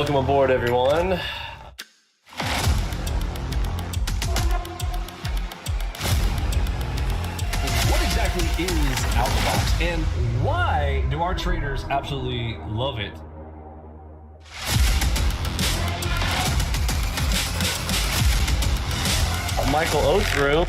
Welcome aboard, everyone. What exactly is AlgoBox, and why do our traders absolutely love it? Michael Othrew.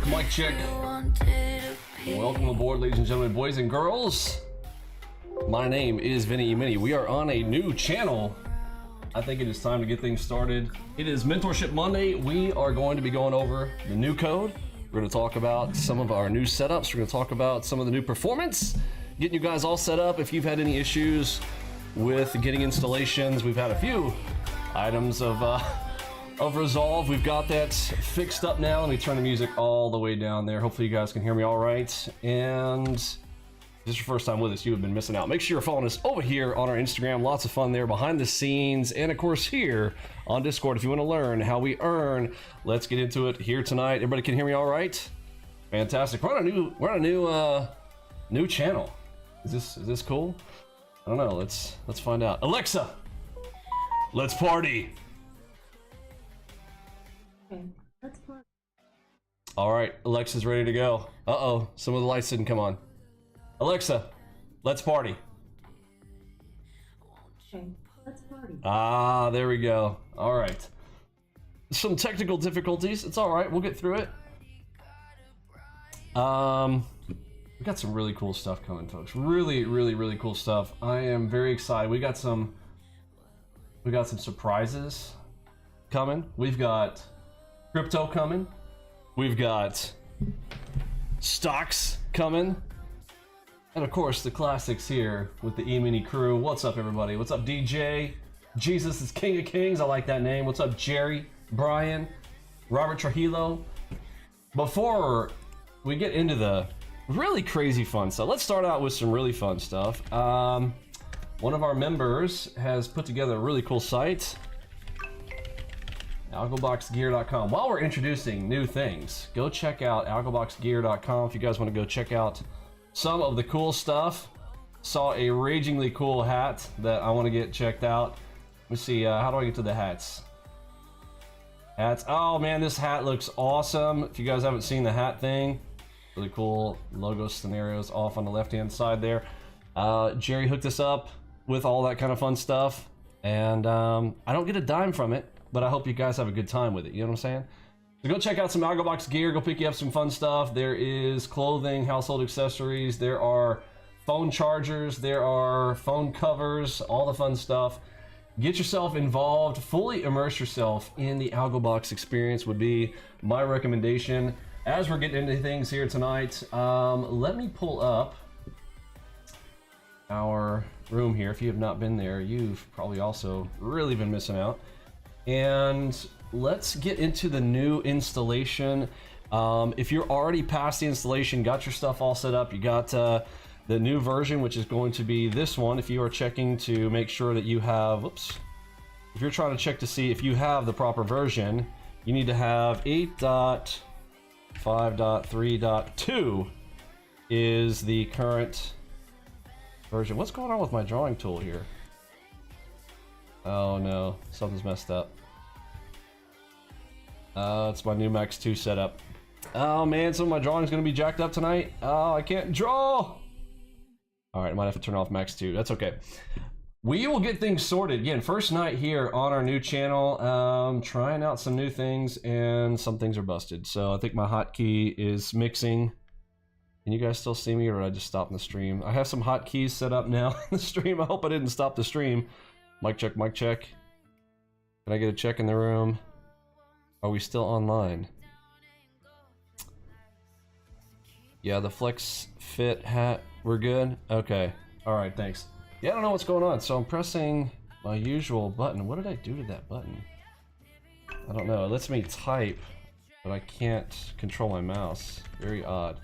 Mic check. Welcome aboard, ladies and gentlemen, boys and girls. My name is Vinny Emini. We are on a new channel. I think it is time to get things started. It is Mentorship Monday. We are going to be going over the new code. We're going to talk about some of our new setups. We're going to talk about some of the new performance, getting you guys all set up. If you've had any issues with getting installations, we've had a few items of resolve. We've got that fixed up now. Let me turn the music all the way down there. Hopefully you guys can hear me all right. And if this is your first time with us, you have been missing out. Make sure you're following us over here on our Instagram. Lots of fun there behind the scenes, and of course here on Discord. If you want to learn how we earn, let's get into it here tonight. Everybody can hear me all right? Fantastic. We're on a new channel. Is this cool? I don't know. Let's find out. Alexa, let's party. Okay, let's play. All right, Alexa's ready to go. Uh-oh, some of the lights didn't come on. Alexa, let's party. Okay, let's party. Ah, there we go. All right. Some technical difficulties. It's all right. We'll get through it. We got some really cool stuff coming, folks. Really cool stuff. I am very excited. We got some surprises coming. We've got crypto coming. We've got stocks coming. And of course, the classics here with the Emini crew. What's up, everybody? What's up, DJ? Jesus is King of Kings. I like that name. What's up, Jerry, Brian, Robert Trujillo? Before we get into the really crazy fun stuff, let's start out with some really fun stuff. One of our members has put together a really cool site. AlgoBoxGear.com. While we're introducing new things, go check out AlgoBoxGear.com if you guys want to go check out some of the cool stuff. Saw a ragingly cool hat that I want to get checked out. Let me see, how do I get to the hats? Hats. Oh man, this hat looks awesome. If you guys haven't seen the hat thing, really cool logo scenarios off on the left hand side there. Jerry hooked us up with all that kind of fun stuff, and I don't get a dime from it, but I hope you guys have a good time with it. You know what I'm saying? So go check out some AlgoBox gear. Go pick you up some fun stuff. There is clothing, household accessories. There are phone chargers. There are phone covers. All the fun stuff. Get yourself involved. Fully immerse yourself in the AlgoBox experience would be my recommendation. As we're getting into things here tonight, let me pull up our room here. If you have not been there, you've probably also really been missing out. And let's get into the new installation. If you're already past the installation, got your stuff all set up, you got the new version, which is going to be this one. If you are checking to make sure that you have, if you're trying to check to see if you have the proper version, you need to have 8.5.3.2 is the current version. What's going on with my drawing tool here? Oh no, something's messed up. It's my new Max 2 setup. Oh man, some of my drawing's gonna be jacked up tonight. Oh, I can't draw. All right, I might have to turn off Max 2. That's okay. We will get things sorted. Again, first night here on our new channel. Trying out some new things, and some things are busted. So I think my hotkey is mixing. Can you guys still see me, or did I just stop in the stream? I have some hotkeys set up now in the stream. I hope I didn't stop the stream. Mic check, mic check. Can I get a check in the room? Are we still online? Yeah, the Flex Fit hat, we're good? Okay, all right, thanks. Yeah, I don't know what's going on, so I'm pressing my usual button. What did I do to that button? I don't know, it lets me type, but I can't control my mouse. Very odd.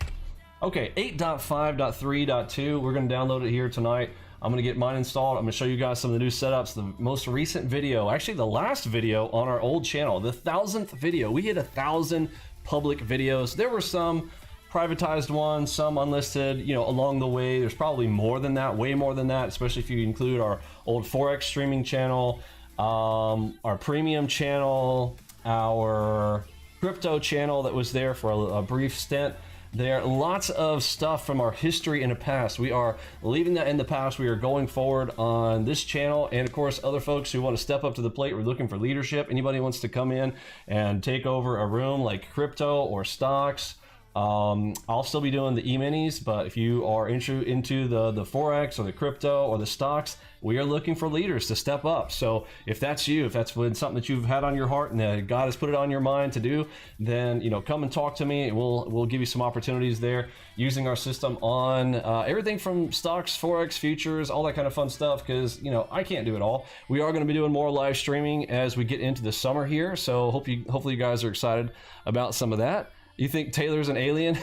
Okay, 8.5.3.2, we're gonna download it here tonight. I'm gonna get mine installed. I'm gonna show you guys some of the new setups. The most recent video, actually the last video on our old channel, the 1000th video. We hit 1,000 public videos. There were some privatized ones, some unlisted, you know, along the way. There's probably more than that, way more than that, especially if you include our old Forex streaming channel, our premium channel, our crypto channel that was there for a brief stint. There are lots of stuff from our history in the past. We are leaving that in the past. We are going forward on this channel, and of course other folks who want to step up to the plate. We're looking for leadership. Anybody wants to come in and take over a room like crypto or stocks. I'll still be doing the E-minis, but if you are into the Forex or the crypto or the stocks, we are looking for leaders to step up. So if that's you, if that's been something that you've had on your heart and that God has put it on your mind to do, then, you know, come and talk to me and we'll give you some opportunities there using our system on everything from stocks, Forex, futures, all that kind of fun stuff, because, you know, I can't do it all. We are going to be doing more live streaming as we get into the summer here, so hopefully you guys are excited about some of that. You think Taylor's an alien?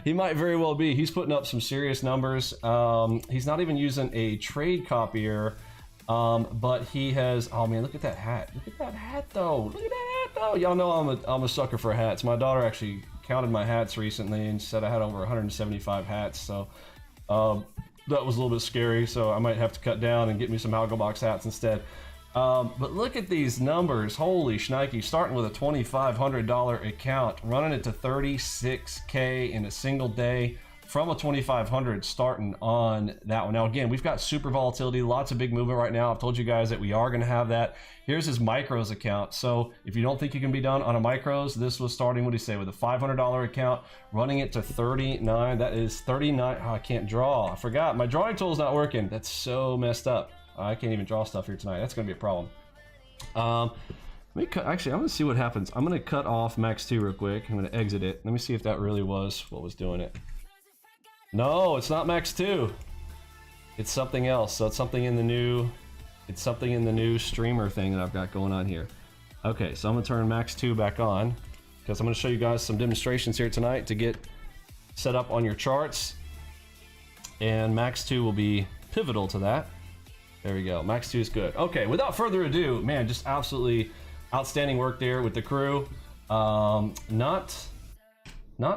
He might very well be. He's putting up some serious numbers. He's not even using a trade copier, but he has. Oh man, look at that hat! Look at that hat, though! Look at that hat, though! Y'all know I'm a sucker for hats. My daughter actually counted my hats recently and said I had over 175 hats. So that was a little bit scary. So I might have to cut down and get me some AlgoBox hats instead. But look at these numbers, holy shnikey, starting with a $2,500 account, running it to 36K in a single day from a 2,500 starting on that one. Now again, we've got super volatility, lots of big movement right now. I've told you guys that we are gonna have that. Here's his micros account. So if you don't think you can be done on a micros, this was starting, what do you say, with a $500 account, running it to 39, that is 39, oh, I can't draw, I forgot, my drawing tool's not working. That's so messed up. I can't even draw stuff here tonight. That's gonna be a problem. Let me cut. Actually, I'm gonna see what happens. I'm gonna cut off Max 2 real quick. I'm gonna exit it. Let me see if that really was what was doing it. No, it's not Max 2. It's something else. So it's something in the new. It's something in the new streamer thing that I've got going on here. Okay, so I'm gonna turn Max 2 back on because I'm gonna show you guys some demonstrations here tonight to get set up on your charts, and Max 2 will be pivotal to that. There we go. Max 2 is good. Okay, without further ado, man, just absolutely outstanding work there with the crew. Not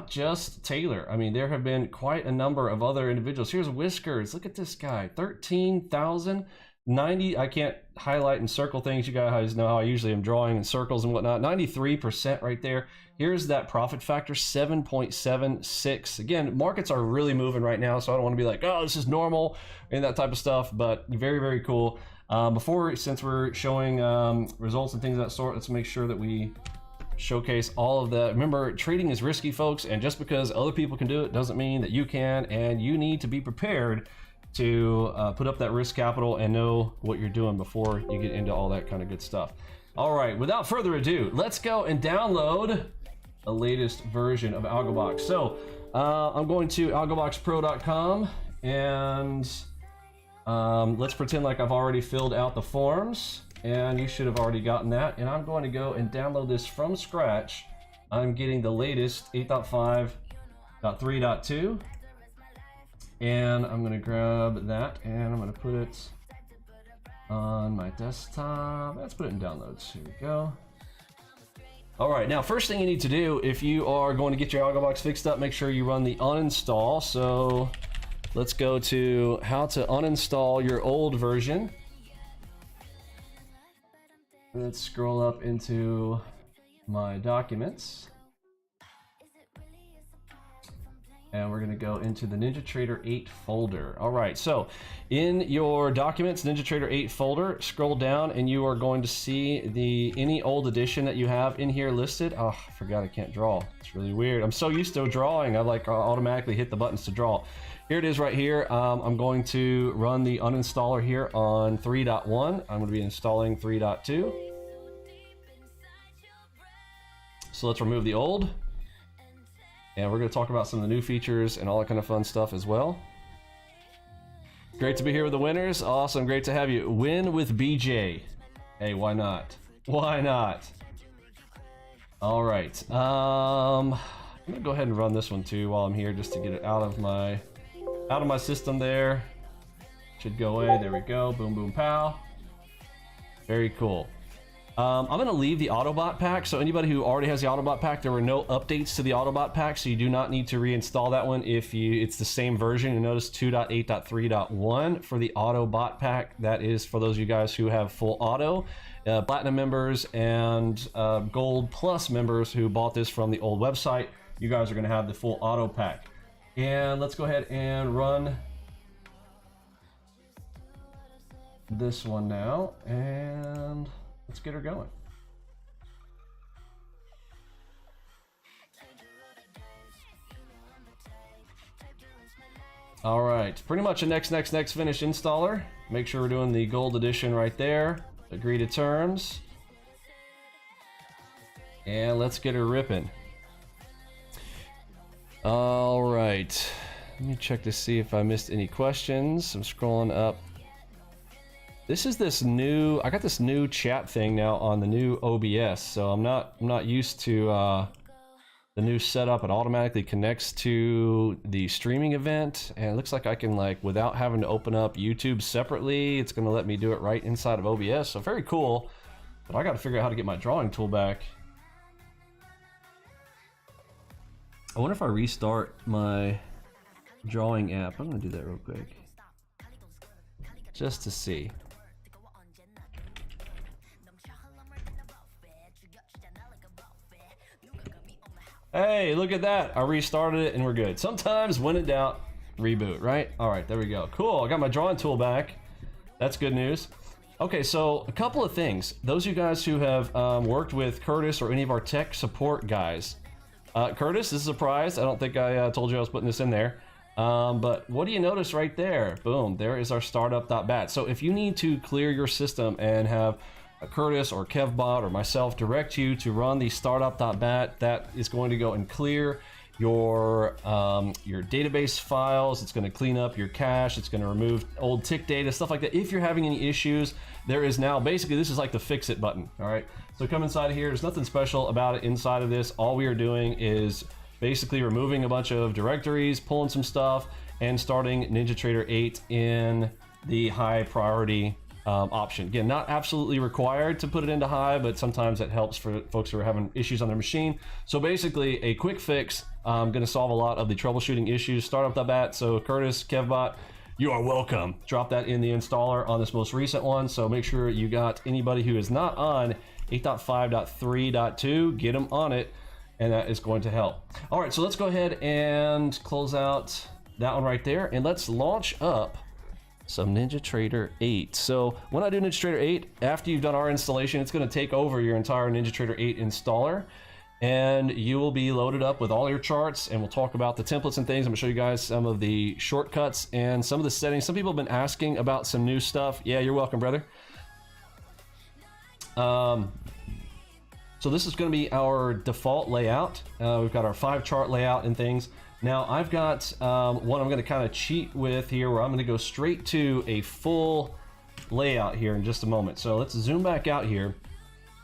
just Taylor. I mean, there have been quite a number of other individuals. Here's Whiskers. Look at this guy. 13,090. I can't highlight and circle things. You guys know how I usually am drawing in circles and whatnot. 93% right there. Here's that profit factor, 7.76. Again, markets are really moving right now, so I don't want to be like, oh, this is normal and that type of stuff, but very, very cool. Since we're showing results and things of that sort, let's make sure that we showcase all of that. Remember, trading is risky, folks, and just because other people can do it doesn't mean that you can, and you need to be prepared to put up that risk capital and know what you're doing before you get into all that kind of good stuff. All right, without further ado, let's go and download the latest version of AlgoBox. So I'm going to algoboxpro.com, and let's pretend like I've already filled out the forms, and you should have already gotten that. And I'm going to go and download this from scratch. I'm getting the latest 8.5.3.2, and I'm going to grab that and I'm going to put it on my desktop. Let's put it in downloads. Here we go. All right, now first thing you need to do if you are going to get your AlgoBox fixed up, make sure you run the uninstall. So let's go to how to uninstall your old version. Let's scroll up into my documents. And we're gonna go into the NinjaTrader 8 folder. All right, so in your documents, NinjaTrader 8 folder, scroll down and you are going to see any old edition that you have in here listed. Oh, I forgot I can't draw. It's really weird. I'm so used to drawing, I automatically hit the buttons to draw. Here it is right here. I'm going to run the uninstaller here on 3.1. I'm gonna be installing 3.2. So let's remove the old. And we're going to talk about some of the new features and all that kind of fun stuff as well. Great to be here with the winners. Awesome. Great to have you. Win with BJ. Hey, why not? Why not? All right. I'm going to go ahead and run this one too while I'm here just to get it out of my system there. Should go away. There we go. Boom, boom, pow. Very cool. I'm going to leave the Autobot pack. So anybody who already has the Autobot pack, there were no updates to the Autobot pack, so you do not need to reinstall that one if it's the same version. You notice 2.8.3.1 for the Autobot pack. That is for those of you guys who have full auto. Platinum members and Gold Plus members who bought this from the old website, you guys are going to have the full auto pack. And let's go ahead and run this one now, and let's get her going. All right, pretty much a next finish installer. Make sure we're doing the gold edition right there. Agree to terms. And let's get her ripping. All right, let me check to see if I missed any questions. I'm scrolling up. This is I got this new chat thing now on the new OBS, so I'm not used to the new setup. It automatically connects to the streaming event, and it looks like I can, like, without having to open up YouTube separately, it's gonna let me do it right inside of OBS, so very cool. But I gotta figure out how to get my drawing tool back. I wonder if I restart my drawing app. I'm gonna do that real quick, just to see. Hey, look at that. I restarted it and we're good. Sometimes when in doubt, reboot, right? All right, there we go. Cool, I got my drawing tool back. That's good news. Okay, so a couple of things. Those of you guys who have worked with Curtis or any of our tech support guys. Curtis, this is a surprise. I don't think I told you I was putting this in there. But what do you notice right there? Boom, there is our startup.bat. So if you need to clear your system and have Curtis or KevBot or myself direct you to run the startup.bat, that is going to go and clear your database files. It's going to clean up your cache. It's going to remove old tick data, stuff like that. If you're having any issues, there is now, basically this is like the fix it button. All right, so come inside of here. There's nothing special about it inside of this. All we are doing is basically removing a bunch of directories, pulling some stuff, and starting NinjaTrader 8 in the high priority option. Again, not absolutely required to put it into high, but sometimes it helps for folks who are having issues on their machine. So basically a quick fix, going to solve a lot of the troubleshooting issues. Startup.bat. So Curtis, KevBot, you are welcome. Drop that in the installer on this most recent one. So make sure you got anybody who is not on 8.5.3.2, get them on it, and that is going to help. All right, so let's go ahead and close out that one right there, and let's launch up some NinjaTrader 8. So when I do NinjaTrader 8, after you've done our installation, it's going to take over your entire NinjaTrader 8 installer, and you will be loaded up with all your charts, and we'll talk about the templates and things. I'm going to show you guys some of the shortcuts and some of the settings. Some people have been asking about some new stuff. Yeah, you're welcome, brother. So this is going to be our default layout. We've got our 5 chart layout and things. Now I've got one I'm going to kind of cheat with here, where I'm going to go straight to a full layout here in just a moment. So let's zoom back out here.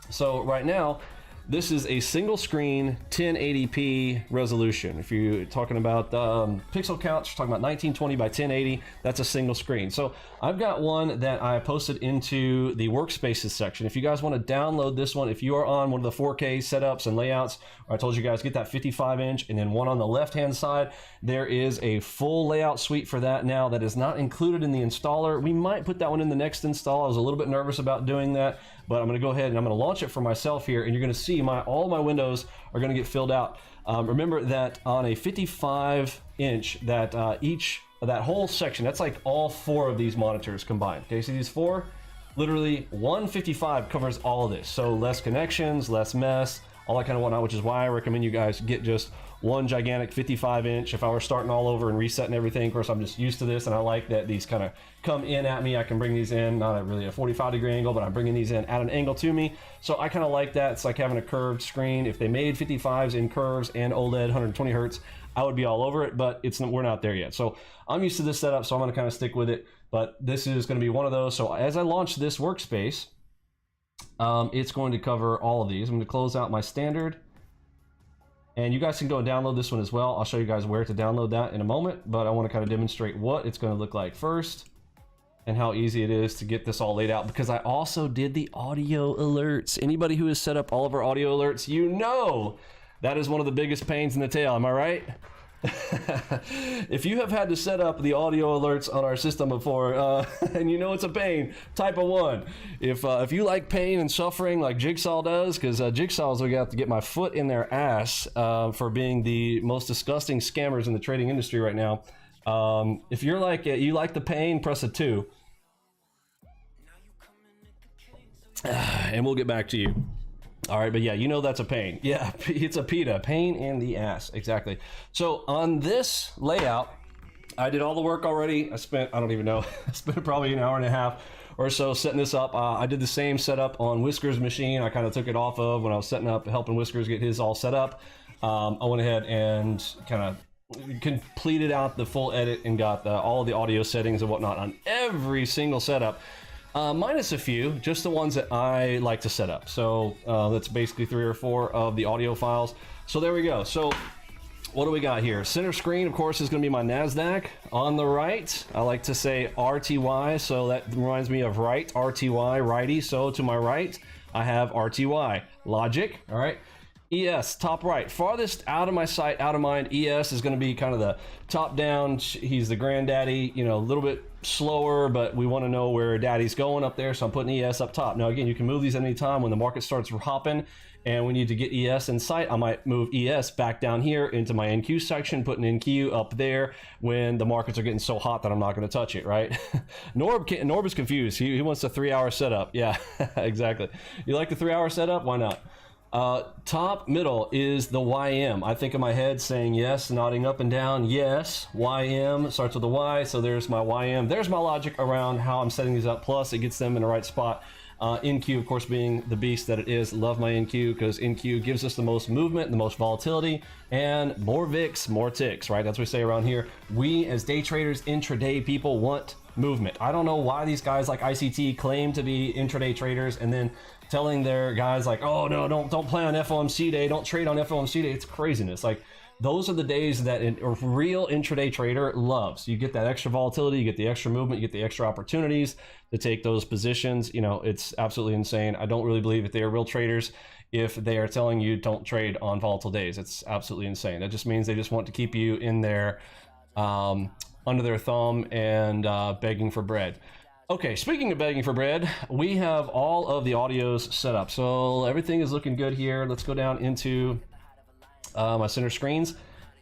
So right now, this is a single screen 1080p resolution. If you're talking about pixel counts, you're talking about 1920 by 1080, that's a single screen. So I've got one that I posted into the workspaces section. If you guys want to download this one, if you are on one of the 4K setups and layouts, I told you guys get that 55-inch, and then one on the left-hand side, there is a full layout suite for that now that is not included in the installer. We might put that one in the next install. I was a little bit nervous about doing that, but I'm going to go ahead and I'm going to launch it for myself here, and you're going to see all my windows are going to get filled out. Remember that on a 55-inch, that that whole section, that's like all 4 of these monitors combined. Okay, see these 4? Literally 155 covers all of this. So less connections, less mess, all that kind of whatnot, which is why I recommend you guys get just one gigantic 55-inch. If I were starting all over and resetting everything, of course, I'm just used to this, and I like that these kind of come in at me. I can bring these in, not at really a 45-degree angle, but I'm bringing these in at an angle to me. So I kind of like that. It's like having a curved screen. If they made 55s in curves and OLED 120 hertz, I would be all over it, but we're not there yet. So I'm used to this setup, so I'm going to kind of stick with it. But this is going to be one of those. So as I launch this workspace, it's going to cover all of these. I'm going to close out my standard. And you guys can go and download this one as well. I'll show you guys where to download that in a moment, but I want to kind of demonstrate what it's going to look like first and how easy it is to get this all laid out, because I also did the audio alerts. Anybody who has set up all of our audio alerts, you know that is one of the biggest pains in the tail. Am I right? If you have had to set up the audio alerts on our system before, and you know it's a pain, type a 1. If you like pain and suffering like Jigsaw does, because Jigsaw's we got to get my foot in their ass for being the most disgusting scammers in the trading industry right now. If you're like you like the pain, press a 2, and we'll get back to you. All right, but yeah, you know that's a pain. Yeah, it's a PETA, pain in the ass, exactly. So on this layout, I did all the work already. I don't even know, I spent probably an hour and a half or so setting this up. I did the same setup on Whisker's machine. I kind of took it off of when I was setting up, helping Whiskers get his all set up. I went ahead and kind of completed out the full edit and got all of the audio settings and whatnot on every single setup. Minus a few, just the ones that I like to set up. So that's basically 3 or 4 of the audio files. So there we go. So what do we got here? Center screen, of course, is going to be my NASDAQ. On the right, I like to say RTY. So that reminds me of right, RTY, righty. So to my right, I have RTY. Logic, all right. ES, top right, farthest out of my sight, out of mind. ES is going to be kind of the top down. He's the granddaddy, you know, a little bit slower, but we want to know where daddy's going up there, so I'm putting ES up top. Now again, you can move these at any time. When the market starts hopping and we need to get ES in sight, I might move ES back down here into my NQ section, putting NQ up there when the markets are getting so hot that I'm not going to touch it, right? Norb is confused. He wants a 3-hour setup. Yeah, exactly. You like the 3-hour setup? Why not? Top middle is the YM. I think in my head saying yes, nodding up and down, yes, YM, starts with a Y, so there's my YM. There's my logic around how I'm setting these up, plus it gets them in the right spot. NQ, of course, being the beast that it is. Love my NQ, because NQ gives us the most movement, the most volatility, and more VIX, more ticks, right? That's what we say around here. We, as day traders, intraday people, want movement. I don't know why these guys like ICT claim to be intraday traders and then telling their guys like, oh no, don't play on FOMC day, don't trade on FOMC day. It's craziness. Like, those are the days that a real intraday trader loves. You get that extra volatility, you get the extra movement, you get the extra opportunities to take those positions. You know, it's absolutely insane. I don't really believe that they are real traders if they are telling you don't trade on volatile days. It's absolutely insane. That just means they just want to keep you in there under their thumb and begging for bread. Okay, speaking of begging for bread, we have all of the audios set up. So everything is looking good here. Let's go down into my center screens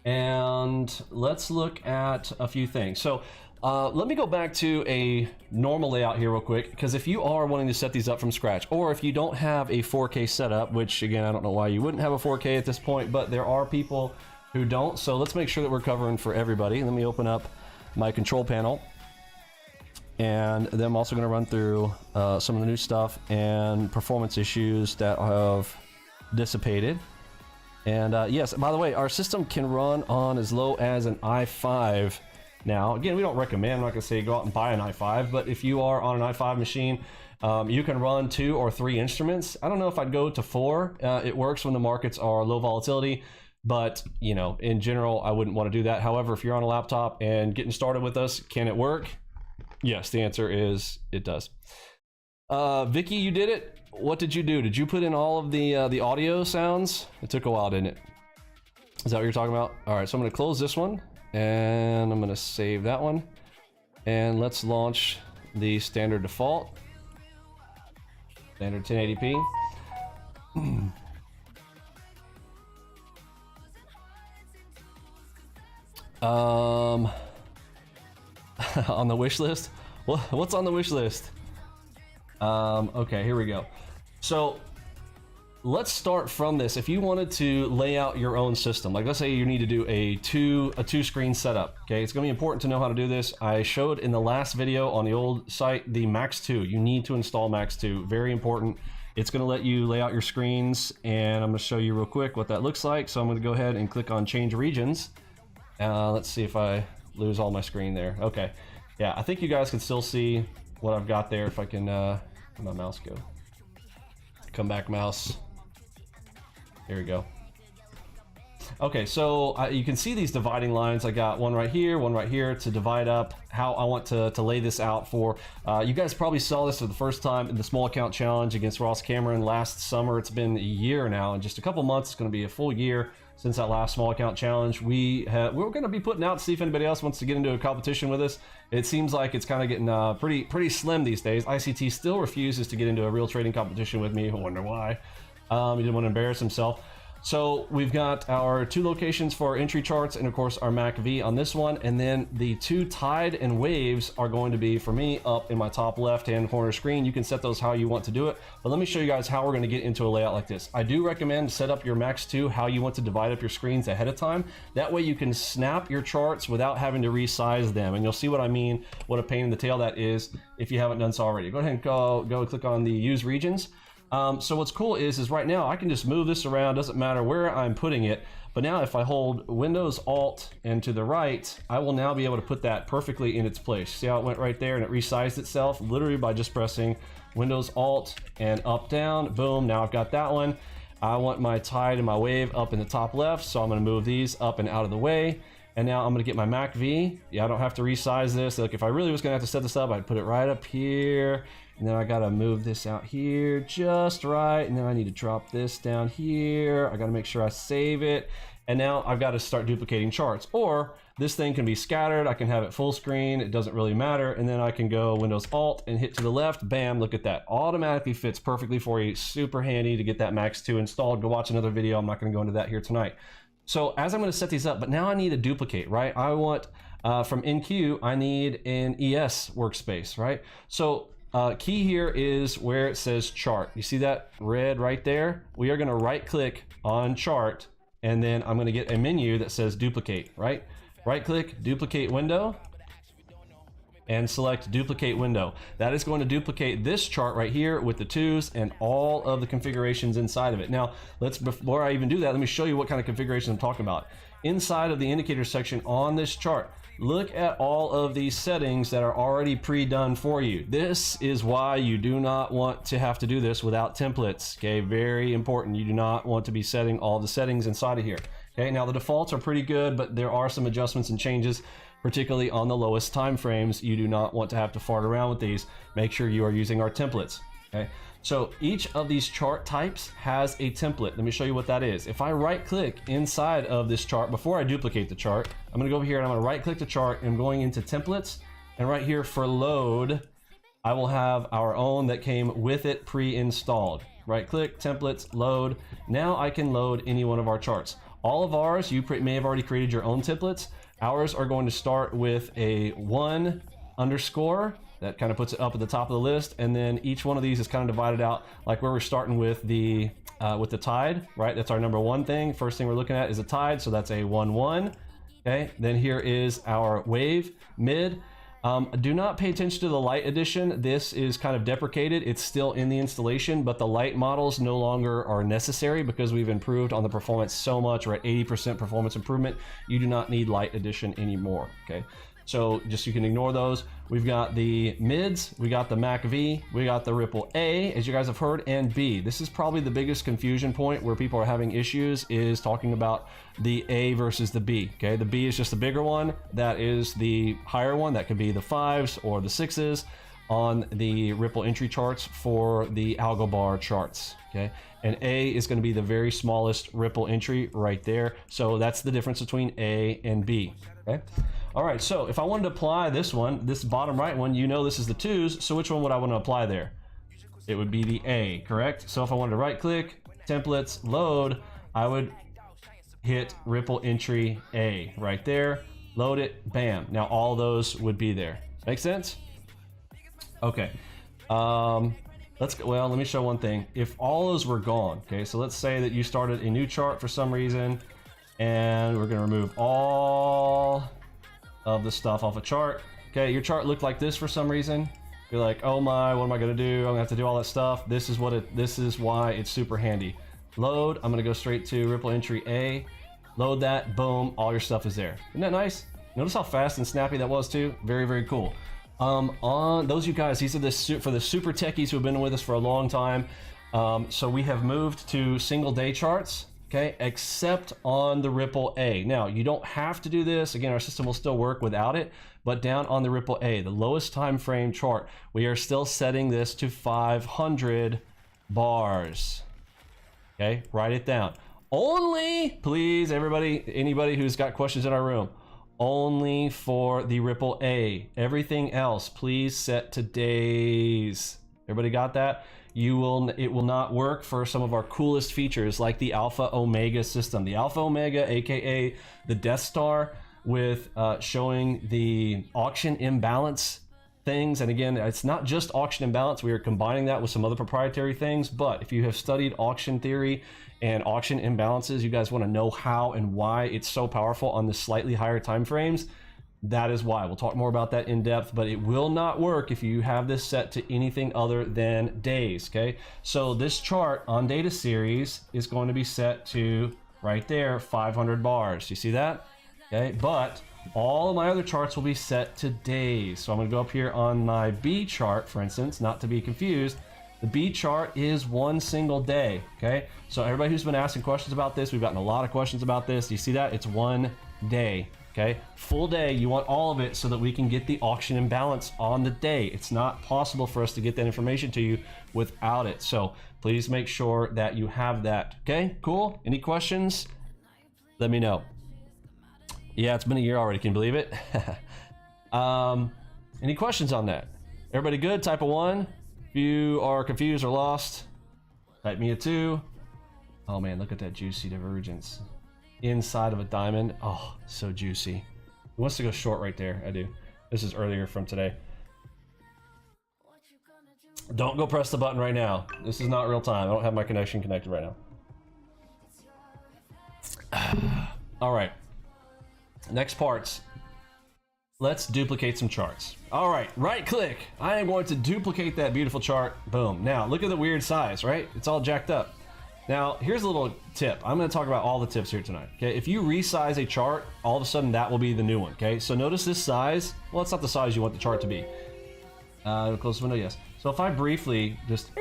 and let's look at a few things. So let me go back to a normal layout here real quick, because if you are wanting to set these up from scratch, or if you don't have a 4K setup, which again, I don't know why you wouldn't have a 4K at this point, but there are people who don't. So let's make sure that we're covering for everybody. Let me open up my control panel. And then I'm also going to run through some of the new stuff and performance issues that have dissipated. And yes, by the way, our system can run on as low as an i5 now. Again, we don't recommend, I'm not going to say go out and buy an i5, but if you are on an i5 machine, you can run 2 or 3 instruments. I don't know if I'd go to 4. It works when the markets are low volatility, but you know, in general, I wouldn't want to do that. However, if you're on a laptop and getting started with us, can it work? Yes, the answer is it does. Vicky, you did it. What did you do? Did you put in all of the audio sounds? It took a while, didn't it? Is that what you're talking about? All right, so I'm going to close this one and I'm going to save that one. And let's launch the standard default. Standard 1080p. On the wish list? What's on the wish list? Okay, here we go. So let's start from this. If you wanted to lay out your own system, like let's say you need to do a two screen setup, okay, it's gonna be important to know how to do this. I showed in the last video on the old site the Max 2. You need to install Max 2, very important. It's gonna let you lay out your screens, and I'm gonna show you real quick what that looks like. So I'm gonna go ahead and click on change regions. Let's see if I lose all my screen there. Okay, yeah, I think you guys can still see what I've got there. If I can, where'd my mouse go? Come back, mouse. Here we go. Okay, so you can see these dividing lines. I got one right here to divide up how I want to lay this out for. You guys probably saw this for the first time in the small account challenge against Ross Cameron last summer. It's been a year now. In just a couple months, it's going to be a full year since that last small account challenge. We're going to be putting out to see if anybody else wants to get into a competition with us. It seems like it's kind of getting pretty slim these days. ICT still refuses to get into a real trading competition with me. I wonder why. He didn't want to embarrass himself. So we've got our 2 locations for our entry charts, and of course our MACV on this one, and then the 2 tide and waves are going to be, for me, up in my top left hand corner screen. You can set those how you want to do it, but let me show you guys how we're going to get into a layout like this. I do recommend set up your Max 2 how you want to divide up your screens ahead of time. That way you can snap your charts without having to resize them, and you'll see what I mean, what a pain in the tail that is if you haven't done so already. Go ahead and go click on the use regions. So what's cool is right now I can just move this around, doesn't matter where I'm putting it. But now if I hold Windows Alt and to the right, I will now be able to put that perfectly in its place. See how it went right there and it resized itself literally by just pressing Windows Alt and up down. Boom, now I've got that one. I want my tide and my wave up in the top left, so I'm going to move these up and out of the way. And now I'm going to get my MACV. Yeah, I don't have to resize this. Like if I really was going to have to set this up, I'd put it right up here. And then I got to move this out here just right. And then I need to drop this down here. I got to make sure I save it. And now I've got to start duplicating charts. Or this thing can be scattered. I can have it full screen. It doesn't really matter. And then I can go Windows Alt and hit to the left. Bam, look at that. Automatically fits perfectly for you. Super handy to get that Max 2 installed. Go watch another video. I'm not going to go into that here tonight. So as I'm going to set these up, but now I need a duplicate, right? I want from NQ, I need an ES workspace, right? So key here is where it says chart. You see that red right there? We are going to right click on chart, and then I'm going to get a menu that says duplicate, right? Right click, duplicate window, and select duplicate window. That is going to duplicate this chart right here with the 2s and all of the configurations inside of it. Now, before I even do that, let me show you what kind of configurations I'm talking about. Inside of the indicator section on this chart, look at all of these settings that are already pre-done for you. This is why you do not want to have to do this without templates, okay? Very important. You do not want to be setting all the settings inside of here, okay? Now, the defaults are pretty good, but there are some adjustments and changes, particularly on the lowest time frames. You do not want to have to fart around with these. Make sure you are using our templates, okay? So each of these chart types has a template. Let me show you what that is. If I right click inside of this chart, before I duplicate the chart, I'm gonna go over here and I'm gonna right click the chart and I'm going into templates, and right here for load, I will have our own that came with it pre-installed. Right click, templates, load. Now I can load any one of our charts. All of ours, you may have already created your own templates. Ours are going to start with a 1 underscore. That kind of puts it up at the top of the list, and then each one of these is kind of divided out, like where we're starting with the tide, right? That's our number 1 thing. First thing we're looking at is a tide, so that's a 1-1. Okay, then here is our wave mid. Do not pay attention to the light edition. This is kind of deprecated. It's still in the installation, but the light models no longer are necessary because we've improved on the performance so much. We're at 80% performance improvement. You do not need light edition anymore, okay? So just you can ignore those. We've got the mids, we got the MACV, we got the Ripple A, as you guys have heard, and B. This is probably the biggest confusion point where people are having issues, is talking about the A versus the B, okay? The B is just the bigger one. That is the higher one. That could be the 5s or the 6s on the Ripple entry charts for the algo bar charts, okay? And A is going to be the very smallest Ripple entry right there. So that's the difference between A and B, okay? All right, so if I wanted to apply this one, this bottom right one, you know this is the 2s, so which one would I want to apply there? It would be the A, correct? So if I wanted to right click, templates, load, I would hit Ripple entry A right there, load it, bam. Now all those would be there. Make sense? Okay. Let's let's go. Well, let me show one thing. If all those were gone, okay, so let's say that you started a new chart for some reason, and we're gonna remove all of the stuff off a chart. Okay, your chart looked like this for some reason. You're like, oh my, what am I gonna do? I'm gonna have to do all that stuff. This is why it's super handy. Load, I'm gonna go straight to Ripple entry A. Load that, boom, all your stuff is there. Isn't that nice? Notice how fast and snappy that was too? Very, very cool. On those you guys, these are for the super techies who have been with us for a long time. So we have moved to single day charts, okay, except on the Ripple A. Now, you don't have to do this. Again, our system will still work without it, but down on the Ripple A, the lowest time frame chart, we are still setting this to 500 bars. Okay, write it down. Only, please, everybody, anybody who's got questions in our room, only for the Ripple A. Everything else, please set to days. Everybody got that? It will not work for some of our coolest features like the Alpha Omega system. The Alpha Omega, aka the Death Star, with showing the auction imbalance things. And again, it's not just auction imbalance. We are combining that with some other proprietary things. But if you have studied auction theory and auction imbalances, you guys want to know how and why it's so powerful on the slightly higher time frames. That is why. We'll talk more about that in depth, but it will not work if you have this set to anything other than days, okay? So this chart on data series is going to be set to right there, 500 bars. You see that? Okay, but all of my other charts will be set to days. So I'm gonna go up here on my B chart, for instance, not to be confused. The B chart is one single day, okay? So everybody who's been asking questions about this, we've gotten a lot of questions about this. You see that? It's 1 day, okay? Full day, you want all of it so that we can get the auction imbalance on the day. It's not possible for us to get that information to you without it. So please make sure that you have that, okay? Cool, any questions? Let me know. Yeah, it's been a year already, can you believe it? Any questions on that? Everybody good? Type a 1. If you are confused or lost, type me a 2. Oh man, look at that juicy divergence. Inside of a diamond. Oh, so juicy. Who wants to go short right there? I do. This is earlier from today. Don't go press the button right now. This is not real time. I don't have my connection connected right now. All right. Next parts. Let's duplicate some charts. All right, right click. I am going to duplicate that beautiful chart. Boom. Now, look at the weird size, right? It's all jacked up. Now, here's a little tip. I'm going to talk about all the tips here tonight. Okay, if you resize a chart, all of a sudden that will be the new one. Okay, so notice this size. Well, it's not the size you want the chart to be. Close the window, yes. So if I briefly just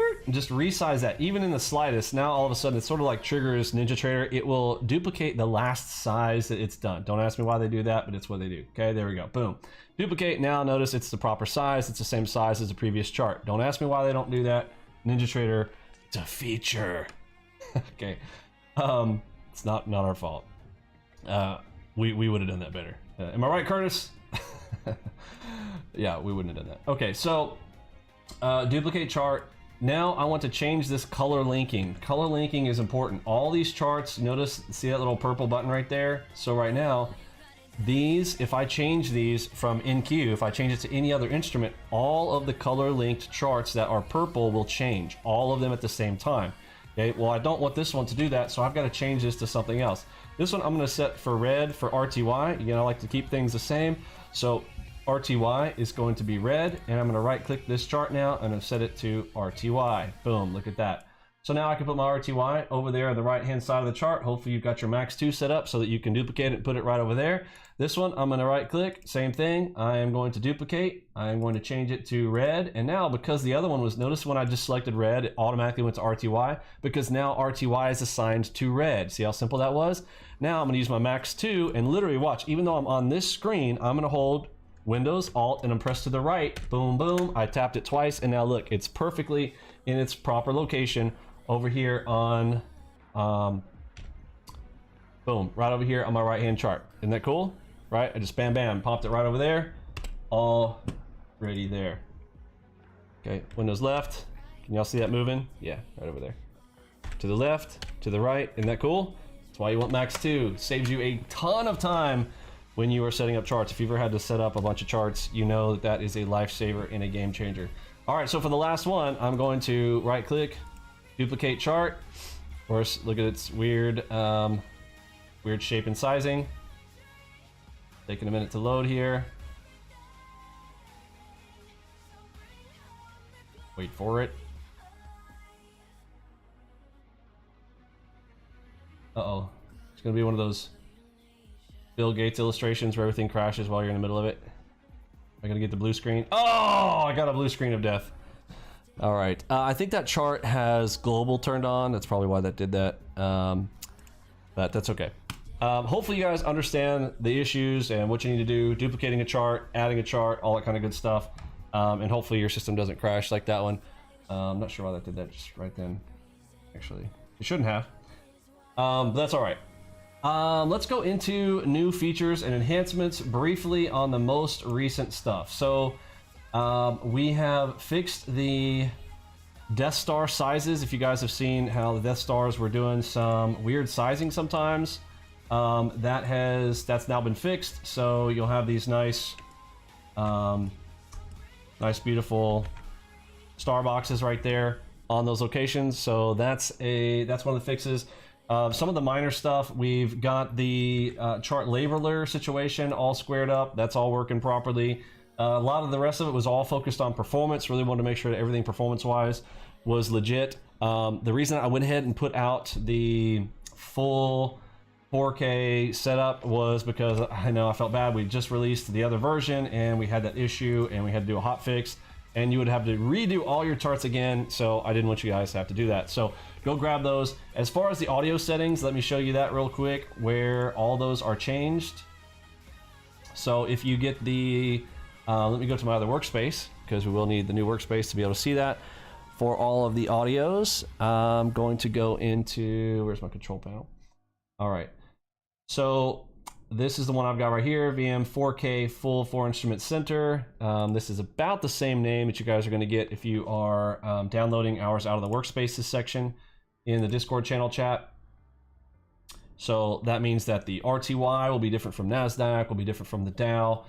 resize that, even in the slightest, now all of a sudden it's sort of like triggers NinjaTrader. It will duplicate the last size that it's done. Don't ask me why they do that, but it's what they do. Okay, there we go. Boom. Duplicate. Now notice it's the proper size. It's the same size as the previous chart. Don't ask me why they don't do that. NinjaTrader, it's a feature. Okay. It's not our fault. We would have done that better. Am I right, Curtis? Yeah, we wouldn't have done that. Okay, so duplicate chart. Now I want to change this color linking. Color linking is important. All these charts, notice, see that little purple button right there? So right now, these, if I change these from NQ, if I change it to any other instrument, all of the color linked charts that are purple will change, all of them at the same time. Okay, well, I don't want this one to do that, so I've got to change this to something else. This one I'm going to set for red for RTY. Again, I like to keep things the same. So RTY is going to be red, and I'm going to right click this chart now and I'm set it to RTY. Boom, look at that. So now I can put my RTY over there on the right hand side of the chart. Hopefully you've got your max 2 set up so that you can duplicate it and put it right over there. This one I'm going to right click, same thing. I am going to duplicate. I am going to change it to red, and now because the other one was, notice when I just selected red, it automatically went to RTY because now RTY is assigned to red. See how simple that was? Now I'm going to use my max 2 and literally watch, even though I'm on this screen, I'm going to hold Windows, Alt, and I'm pressed to the right. Boom, boom. I tapped it twice, and now look, it's perfectly in its proper location over here on, boom, right over here on my right-hand chart. Isn't that cool? Right? I just bam, bam, popped it right over there. Already there. Okay, Windows left. Can y'all see that moving? Yeah, right over there. To the left, to the right. Isn't that cool? That's why you want Max 2. Saves you a ton of time when you are setting up charts. If you've ever had to set up a bunch of charts, you know that that is a lifesaver and a game changer. All right, so for the last one, I'm going to right click, duplicate chart. Of course, look at its weird, weird shape and sizing. Taking a minute to load here. Wait for it. Uh-oh. It's gonna be one of those Bill Gates illustrations where everything crashes while you're in the middle of it. Am I gonna get the blue screen? Oh, I got a blue screen of death. All right, I think that chart has global turned on. That's probably why that did that, but that's okay. Hopefully you guys understand the issues and what you need to do, duplicating a chart, adding a chart, all that kind of good stuff. And hopefully your system doesn't crash like that one. I'm not sure why that did that just right then. Actually, it shouldn't have. But that's all right. Let's go into new features and enhancements briefly on the most recent stuff. So we have fixed the Death Star sizes. If you guys have seen how the Death Stars were doing some weird sizing sometimes, that's now been fixed. So you'll have these nice, nice beautiful star boxes right there on those locations. So that's one of the fixes. Some of the minor stuff, we've got the chart labeler situation all squared up. That's all working properly. A lot of the rest of it was all focused on performance. Really wanted to make sure that everything performance-wise was legit. The reason I went ahead and put out the full 4K setup was because I know I felt bad. We just released the other version and we had that issue and we had to do a hot fix, and you would have to redo all your charts again. So I didn't want you guys to have to do that. So go grab those. As far as the audio settings, let me show you that real quick where all those are changed. So if you get the, let me go to my other workspace because we will need the new workspace to be able to see that. For all of the audios, I'm going to go into, where's my control panel? All right. So this is the one I've got right here, VM 4K full 4-instrument center. This is about the same name that you guys are going to get if you are downloading ours out of the workspaces section in the Discord channel chat. So that means that the RTY will be different from NASDAQ, will be different from the Dow,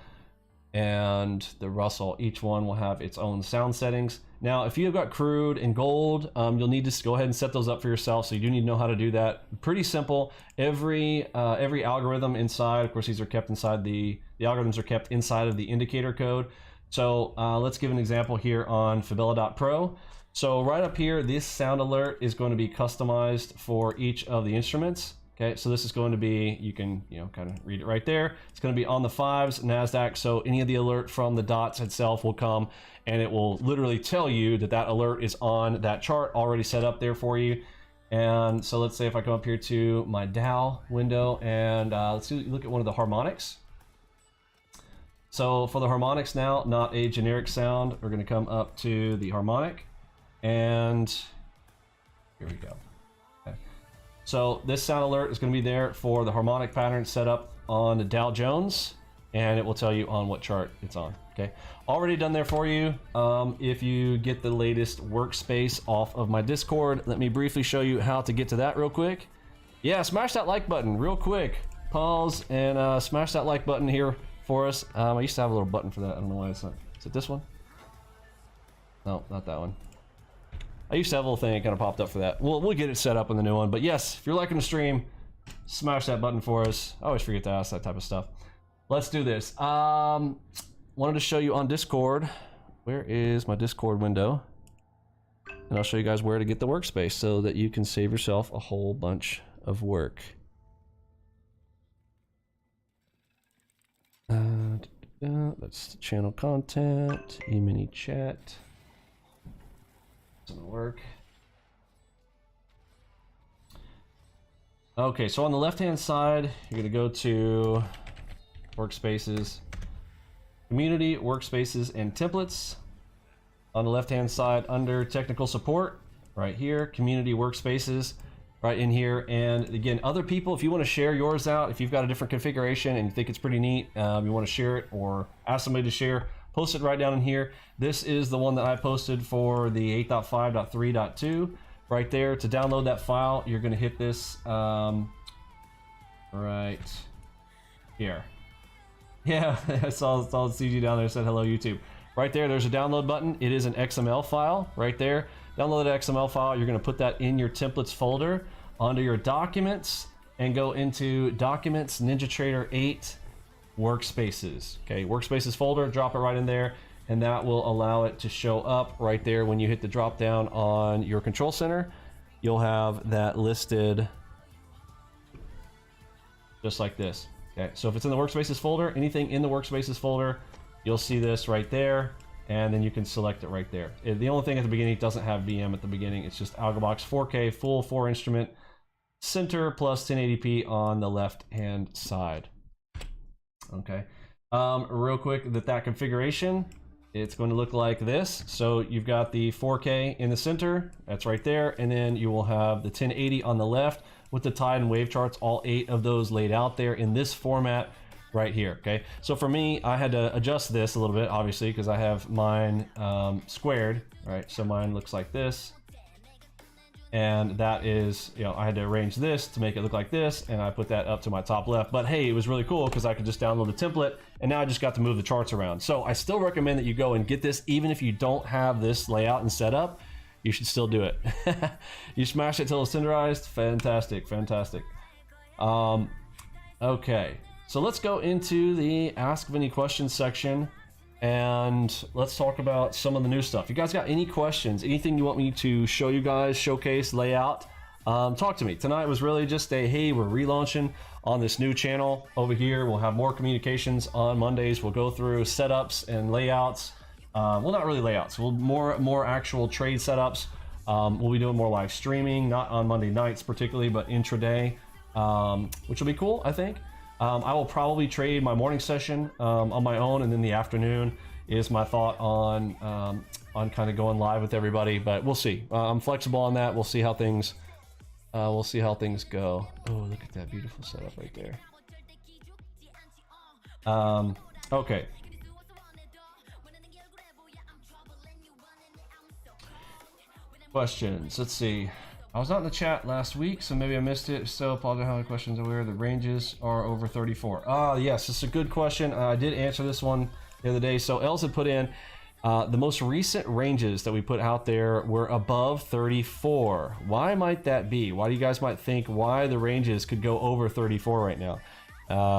and the Russell. Each one will have its own sound settings. Now, if you've got crude and gold, you'll need to go ahead and set those up for yourself. So you do need to know how to do that. Pretty simple. Every algorithm inside, of course, these are kept inside the algorithms are kept inside of the indicator code. So let's give an example here on Fabella.pro. So right up here, this sound alert is going to be customized for each of the instruments. Okay, so this is going to be, you can, kind of read it right there. It's going to be on the 5s, NASDAQ, so any of the alert from the dots itself will come, and it will literally tell you that that alert is on that chart already set up there for you. And so let's say if I come up here to my Dow window, and let's look at one of the harmonics. So for the harmonics now, not a generic sound, we're going to come up to the harmonic, and here we go. So this sound alert is going to be there for the harmonic pattern set up on the Dow Jones, and it will tell you on what chart it's on. Okay, already done there for you. If you get the latest workspace off of my Discord, let me briefly show you how to get to that real quick. Yeah, smash that like button real quick. Pause and smash that like button here for us. I used to have a little button for that. I don't know why it's not. Is it this one? No, not that one. I used to have a little thing that kind of popped up for that. We'll get it set up in the new one. But yes, if you're liking the stream, smash that button for us. I always forget to ask that type of stuff. Let's do this. Wanted to show you on Discord. Where is my Discord window? And I'll show you guys where to get the workspace so that you can save yourself a whole bunch of work. That's the channel content, Emini chat. It's gonna work. Okay, so on the left-hand side, you're gonna go to Workspaces, Community, Workspaces, and Templates. On the left-hand side, under Technical Support, right here, Community Workspaces, right in here. And again, other people, if you want to share yours out, if you've got a different configuration and you think it's pretty neat, you want to share it or ask somebody to share, post it right down in here. This is the one that I posted for the 8.5.3.2 right there. To download that file, you're going to hit this right here. Yeah, I saw the CG down there, said hello YouTube. right there, there's a download button. It is an XML file right there. Download the XML file. You're going to put that in your templates folder under your documents and go into Documents, NinjaTrader 8 Workspaces. Okay, Workspaces folder, drop it right in there, and that will allow it to show up right there when you hit the drop down on your control center. You'll have that listed just like this. Okay, so if it's in the Workspaces folder, anything in the Workspaces folder, you'll see this right there, and then you can select it right there. The only thing at the beginning, it doesn't have VM at the beginning. It's just AlgoBox 4K, full 4 instrument, center plus 1080p on the left-hand side. Okay, real quick, that configuration, it's going to look like this. So you've got the 4K in the center, that's right there, and then you will have the 1080 on the left with the tide and wave charts, all 8 of those laid out there in this format right here. Okay, so for me, I had to adjust this a little bit, obviously, because I have mine squared, right? So mine looks like this, and that is, you know, I had to arrange this to make it look like this, and I put that up to my top left. But hey, it was really cool because I could just download the template, and now I just got to move the charts around. So I still recommend that you go and get this, even if you don't have this layout and setup. You should still do it. You smash it till it's tenderized. Fantastic, fantastic. Okay, so let's go into the Ask Vinny questions section, and let's talk about some of the new stuff. You guys got any questions? Anything you want me to show you guys, showcase, lay out? Talk to me. Tonight was really just a, hey, we're relaunching on this new channel over here. We'll have more communications on Mondays. We'll go through setups and layouts. Well, not really layouts. We'll more actual trade setups. We'll be doing more live streaming, not on Monday nights particularly, but intraday, which will be cool, I think. I will probably trade my morning session on my own, and then the afternoon is my thought on kind of going live with everybody. But we'll see. I'm flexible on that. We'll see how things go. Oh, look at that beautiful setup right there. Okay. Questions. Let's see. I was not in the chat last week, so maybe I missed it. So, apologize how many questions are there. The ranges are over 34. Yes, it's a good question. I did answer this one the other day. So, Els had put in the most recent ranges that we put out there were above 34. Why might that be? Why do you guys might think why the ranges could go over 34 right now?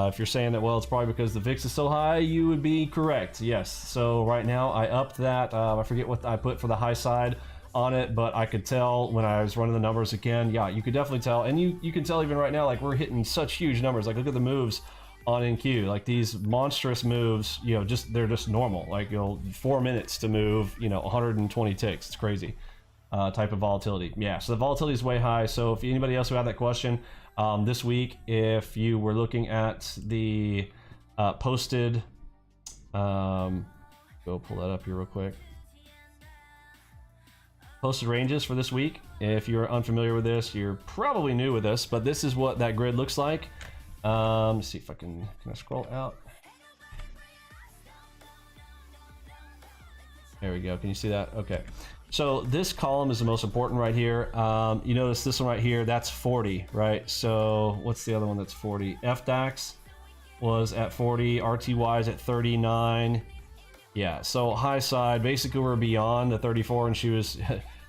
If you're saying that, well, it's probably because the VIX is so high, you would be correct. Yes. So, right now, I upped that. I forget what I put for the high side on it, but I could tell when I was running the numbers again. Yeah, you could definitely tell, and you can tell even right now, like, we're hitting such huge numbers. Like, look at the moves on NQ, like these monstrous moves, you know, they're just normal, like, you know, 4 minutes to move, you know, 120 ticks. It's crazy type of volatility. Yeah, so the volatility is way high. So if anybody else who had that question this week, if you were looking at the posted, go pull that up here real quick. Posted ranges for this week. If you're unfamiliar with this, you're probably new with this, but this is what that grid looks like. Let's see if I can I scroll out? There we go. Can you see that? Okay. So this column is the most important right here. You notice this one right here, that's 40, right? So what's the other one that's 40? FDAX was at 40, RTY is at 39. Yeah, so high side, basically we're beyond the 34, and she was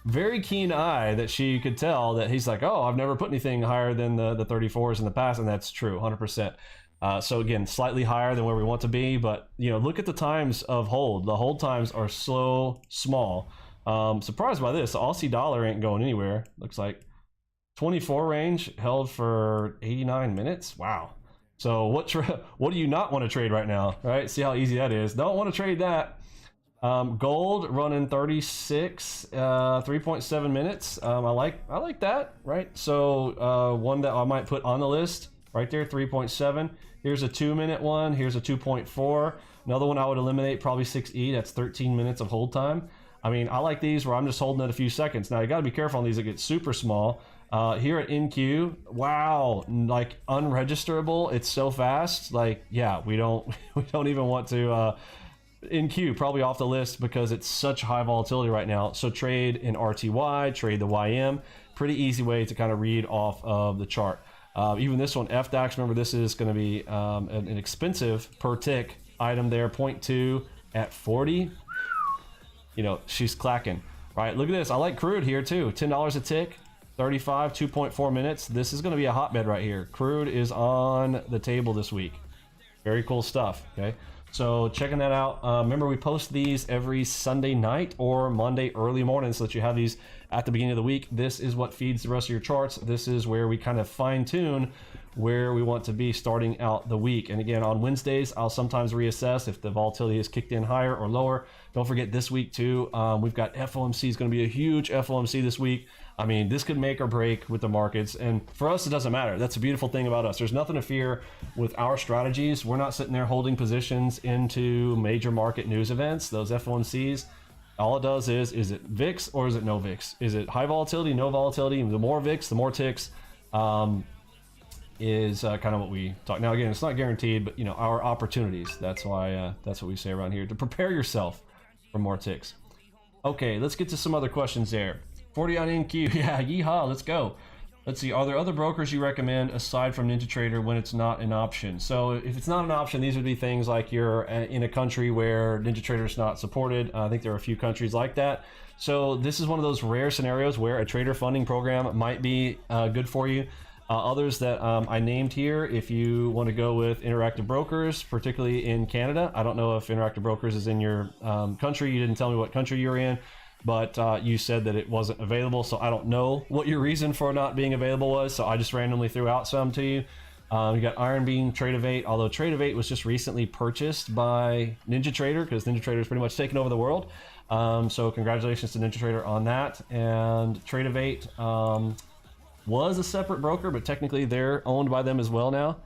very keen eye that she could tell that he's like, oh, I've never put anything higher than the 34s in the past, and that's true, 100%. So again, slightly higher than where we want to be, but you know, look at the times of hold. The hold times are so small. Surprised by this, the Aussie dollar ain't going anywhere. Looks like 24 range held for 89 minutes. Wow. So what do you not want to trade right now, right? See how easy that is. Don't want to trade that. Gold running 36, 3.7 minutes. I like that, right? So one that I might put on the list right there, 3.7. Here's a 2-minute one. Here's a 2.4. Another one I would eliminate, probably 6E. That's 13 minutes of hold time. I mean, I like these where I'm just holding it a few seconds. Now you got to be careful on these that get super small. Here at NQ, wow, like unregisterable. It's so fast. Like, yeah, we don't even want to. NQ probably off the list because it's such high volatility right now. So trade in RTY, trade the YM. Pretty easy way to kind of read off of the chart. Even this one, FDAX. Remember, this is going to be an expensive per tick item there. 0.2 at 40. you know, she's clacking, right? Look at this. I like crude here too. $10 a tick, 35, 2.4 minutes. This is going to be a hotbed right here. Crude is on the table this week. Very cool stuff. Okay. So checking that out. Remember, we post these every Sunday night or Monday early morning so that you have these at the beginning of the week. This is what feeds the rest of your charts. This is where we kind of fine tune where we want to be starting out the week. And again, on Wednesdays, I'll sometimes reassess if the volatility is kicked in higher or lower. Don't forget this week too, we've got FOMC is going to be a huge FOMC this week. I mean, this could make or break with the markets. And for us, it doesn't matter. That's a beautiful thing about us. There's nothing to fear with our strategies. We're not sitting there holding positions into major market news events, those FOMCs. All it does is it VIX or is it no VIX? Is it high volatility, no volatility? The more VIX, the more ticks. Is kind of what we talk. Now again, it's not guaranteed, but you know, our opportunities. That's why that's what we say around here, to prepare yourself for more ticks. Okay, let's get to some other questions there. 40 on NQ. Yeah, yeehaw, let's go. Let's see, are there other brokers you recommend aside from NinjaTrader when it's not an option? So if it's not an option, these would be things like you're in a country where NinjaTrader is not supported. I think there are a few countries like that. So this is one of those rare scenarios where a trader funding program might be good for you. Others that I named here, if you want to go with Interactive Brokers, particularly in Canada. I don't know if Interactive Brokers is in your country. You didn't tell me what country you're in, but you said that it wasn't available. So I don't know what your reason for not being available was. So I just randomly threw out some to you. You got Iron Beam, Trade-of-8, although Trade-of-8 was just recently purchased by NinjaTrader because NinjaTrader is pretty much taken over the world. So congratulations to NinjaTrader on that. And Trade-of-8, was a separate broker, but technically they're owned by them as well now.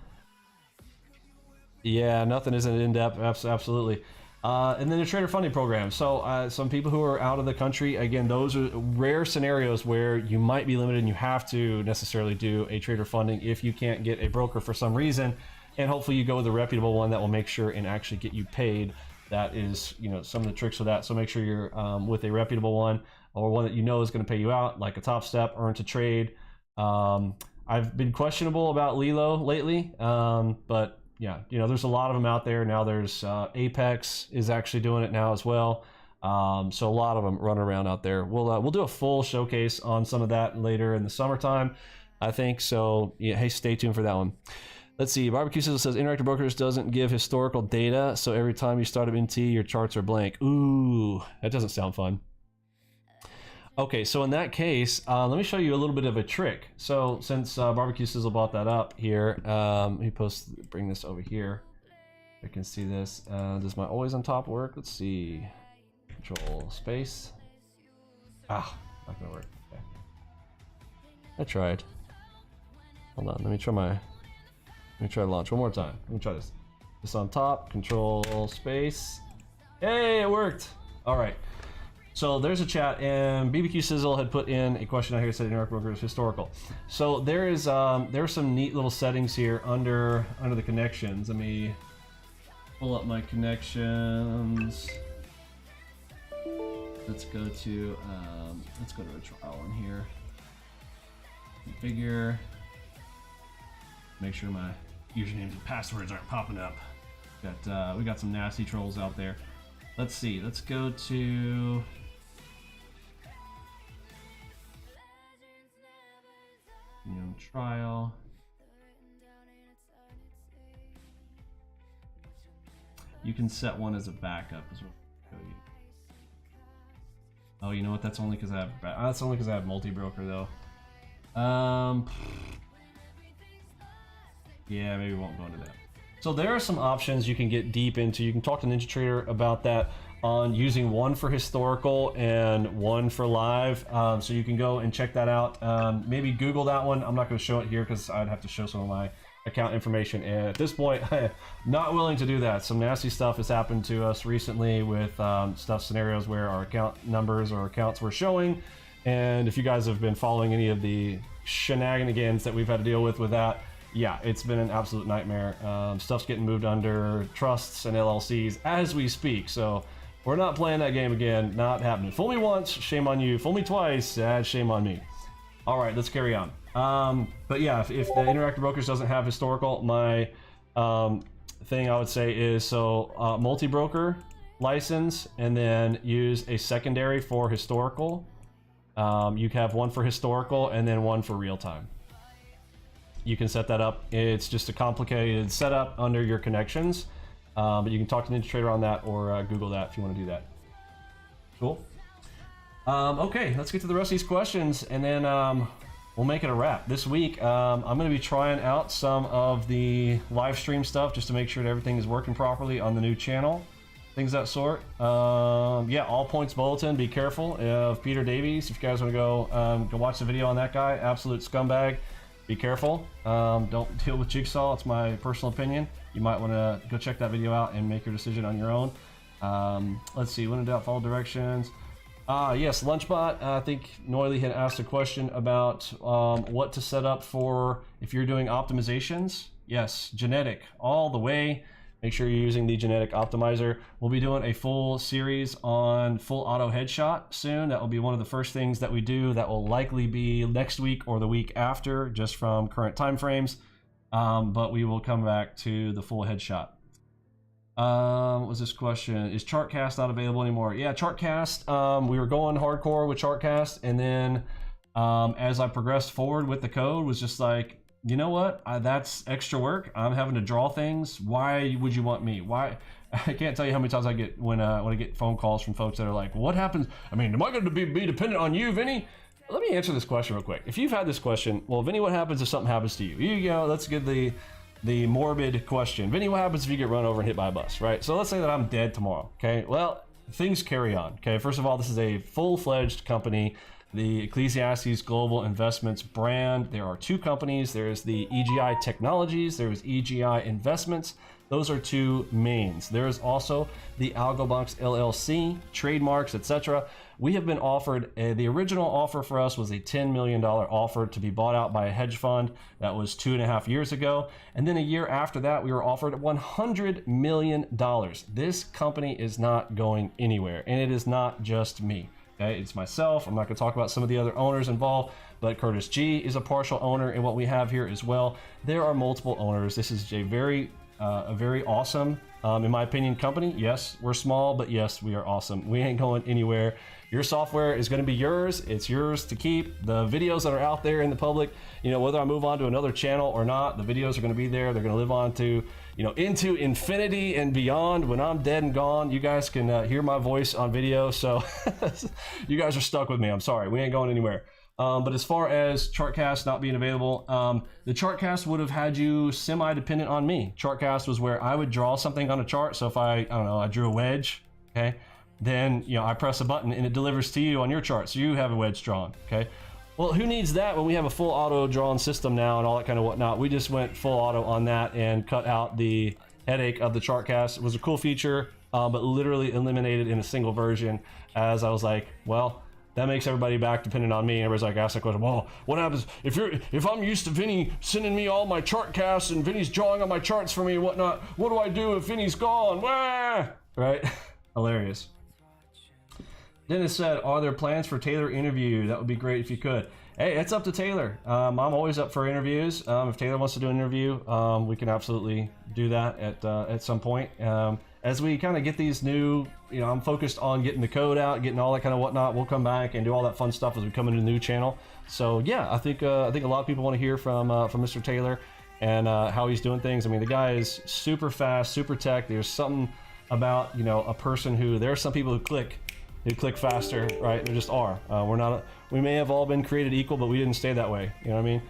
Yeah, nothing isn't in depth. Absolutely. And then the trader funding program. So some people who are out of the country, again, those are rare scenarios where you might be limited and you have to necessarily do a trader funding if you can't get a broker for some reason. And hopefully you go with a reputable one that will make sure and actually get you paid. That is, you know, some of the tricks for that. So make sure you're with a reputable one or one that you know is going to pay you out, like a Top Step, Earn to Trade. I've been questionable about Lilo lately, but yeah, you know, there's a lot of them out there now. There's Apex is actually doing it now as well. So a lot of them running around out there. We'll do a full showcase on some of that later in the summertime, I think. So yeah, hey, stay tuned for that one. Let's see. Barbecue Sizzle says Interactive Brokers doesn't give historical data, so every time you start up NT, your charts are blank. Ooh, that doesn't sound fun. Okay, so in that case, let me show you a little bit of a trick. So since Barbecue Sizzle brought that up here, let me bring this over here. I can see this. Does my always on top work? Let's see. Control space. Ah, not gonna work. Okay. I tried. Hold on, let me try launch one more time. Let me try this. This on top, control space. Hey, it worked. All right. So there's a chat, and BBQ Sizzle had put in a question out here that said Interactive Brokers historical. So there are some neat little settings here under the connections. Let me pull up my connections. Let's go to a trial one here. Configure. Make sure my usernames and passwords aren't popping up. We got some nasty trolls out there. Let's see. Let's go to. Trial. You can set one as a backup as well. Oh, you know what? That's only because I have multi-broker though. Yeah, maybe we won't go into that. So there are some options you can get deep into. You can talk to NinjaTrader about that on using one for historical and one for live. So you can go and check that out. Maybe Google that one. I'm not going to show it here because I'd have to show some of my account information. And at this point, I'm not willing to do that. Some nasty stuff has happened to us recently with scenarios where our account numbers or accounts were showing. And if you guys have been following any of the shenanigans that we've had to deal with that, yeah, it's been an absolute nightmare. Stuff's getting moved under trusts and LLCs as we speak. So we're not playing that game again. Not happening. Fool me once, shame on you. Fool me twice, shame on me. All right, let's carry on. But yeah, if the Interactive Brokers doesn't have historical, my thing I would say is multi-broker license and then use a secondary for historical. You have one for historical and then one for real time. You can set that up. It's just a complicated setup under your connections, but you can talk to NinjaTrader on that or Google that if you want to do that. Cool. Okay, let's get to the rest of these questions and then we'll make it a wrap. This week, I'm going to be trying out some of the live stream stuff just to make sure that everything is working properly on the new channel. Things of that sort. Yeah, all points bulletin. Be careful of Peter Davies. If you guys want to go watch the video on that guy, absolute scumbag. Be careful. Don't deal with Jigsaw. It's my personal opinion. You might want to go check that video out and make your decision on your own. Let's see. When in doubt, follow directions. Yes, Lunchbot. I think Noily had asked a question about what to set up for if you're doing optimizations. Yes, genetic all the way. Make sure you're using the genetic optimizer. We'll be doing a full series on full auto headshot soon. That will be one of the first things that we do. That will likely be next week or the week after, just from current time frames. But we will come back to the full headshot. What was this question? Is Chartcast not available anymore? Yeah, Chartcast. We were going hardcore with Chartcast, and then as I progressed forward with the code, was just like, you know what? That's extra work. I'm having to draw things. Why would you want me? Why? I can't tell you how many times I get when I get phone calls from folks that are like, "What happens? I mean, am I going to be dependent on you, Vinny?" Let me answer this question real quick. If you've had this question, well, Vinny, what happens if something happens to you? You know, let's get the morbid question. Vinny, what happens if you get run over and hit by a bus, right? So let's say that I'm dead tomorrow, okay? Well, things carry on, okay? First of all, this is a full-fledged company, the Ecclesiastes Global Investments brand. There are two companies. There's the EGI Technologies, there's EGI Investments. Those are two mains. There is also the AlgoBox LLC, trademarks, etc. We have been offered, the original offer for us was a $10 million offer to be bought out by a hedge fund. That was 2.5 years ago. And then a year after that, we were offered $100 million. This company is not going anywhere, and it is not just me. Okay, it's myself. I'm not going to talk about some of the other owners involved, but Curtis G is a partial owner in what we have here as well. There are multiple owners. This is a very awesome, in my opinion, company. Yes, we're small, but yes, we are awesome. We ain't going anywhere. Your software is going to be yours. It's yours to keep. The videos that are out there in the public, you know, whether I move on to another channel or not, the videos are going to be there. They're going to live on to, you know, into infinity and beyond. When I'm dead and gone, you guys can hear my voice on video. So you guys are stuck with me. I'm sorry. We ain't going anywhere. But as far as Chartcast not being available, the Chartcast would have had you semi-dependent on me. Chartcast was where I would draw something on a chart. So if I don't know, I drew a wedge, okay? Then, you know, I press a button and it delivers to you on your chart. So you have a wedge drawn, okay? Well, who needs that when we have a full auto drawn system now and all that kind of whatnot? We just went full auto on that and cut out the headache of the Chartcast. It was a cool feature, but literally eliminated in a single version, as I was like, well, that makes everybody back dependent on me. And everybody's like, ask the question, well, what happens if I'm used to Vinny sending me all my chart casts and Vinny's drawing on my charts for me and whatnot? What do I do if Vinny's gone? Wah! Right? Hilarious. Dennis said, are there plans for Taylor interview? That would be great if you could. Hey, it's up to Taylor. I'm always up for interviews. If Taylor wants to do an interview, we can absolutely do that at some point. As we kind of get these new, you know, I'm focused on getting the code out, getting all that kind of whatnot. We'll come back and do all that fun stuff as we come into the new channel. So yeah, I think a lot of people want to hear from Mr. Taylor and how he's doing things. I mean, the guy is super fast, super tech. There's something about, you know, a person who, there are some people who click faster, right? There just are. We may have all been created equal, but we didn't stay that way. You know what I mean?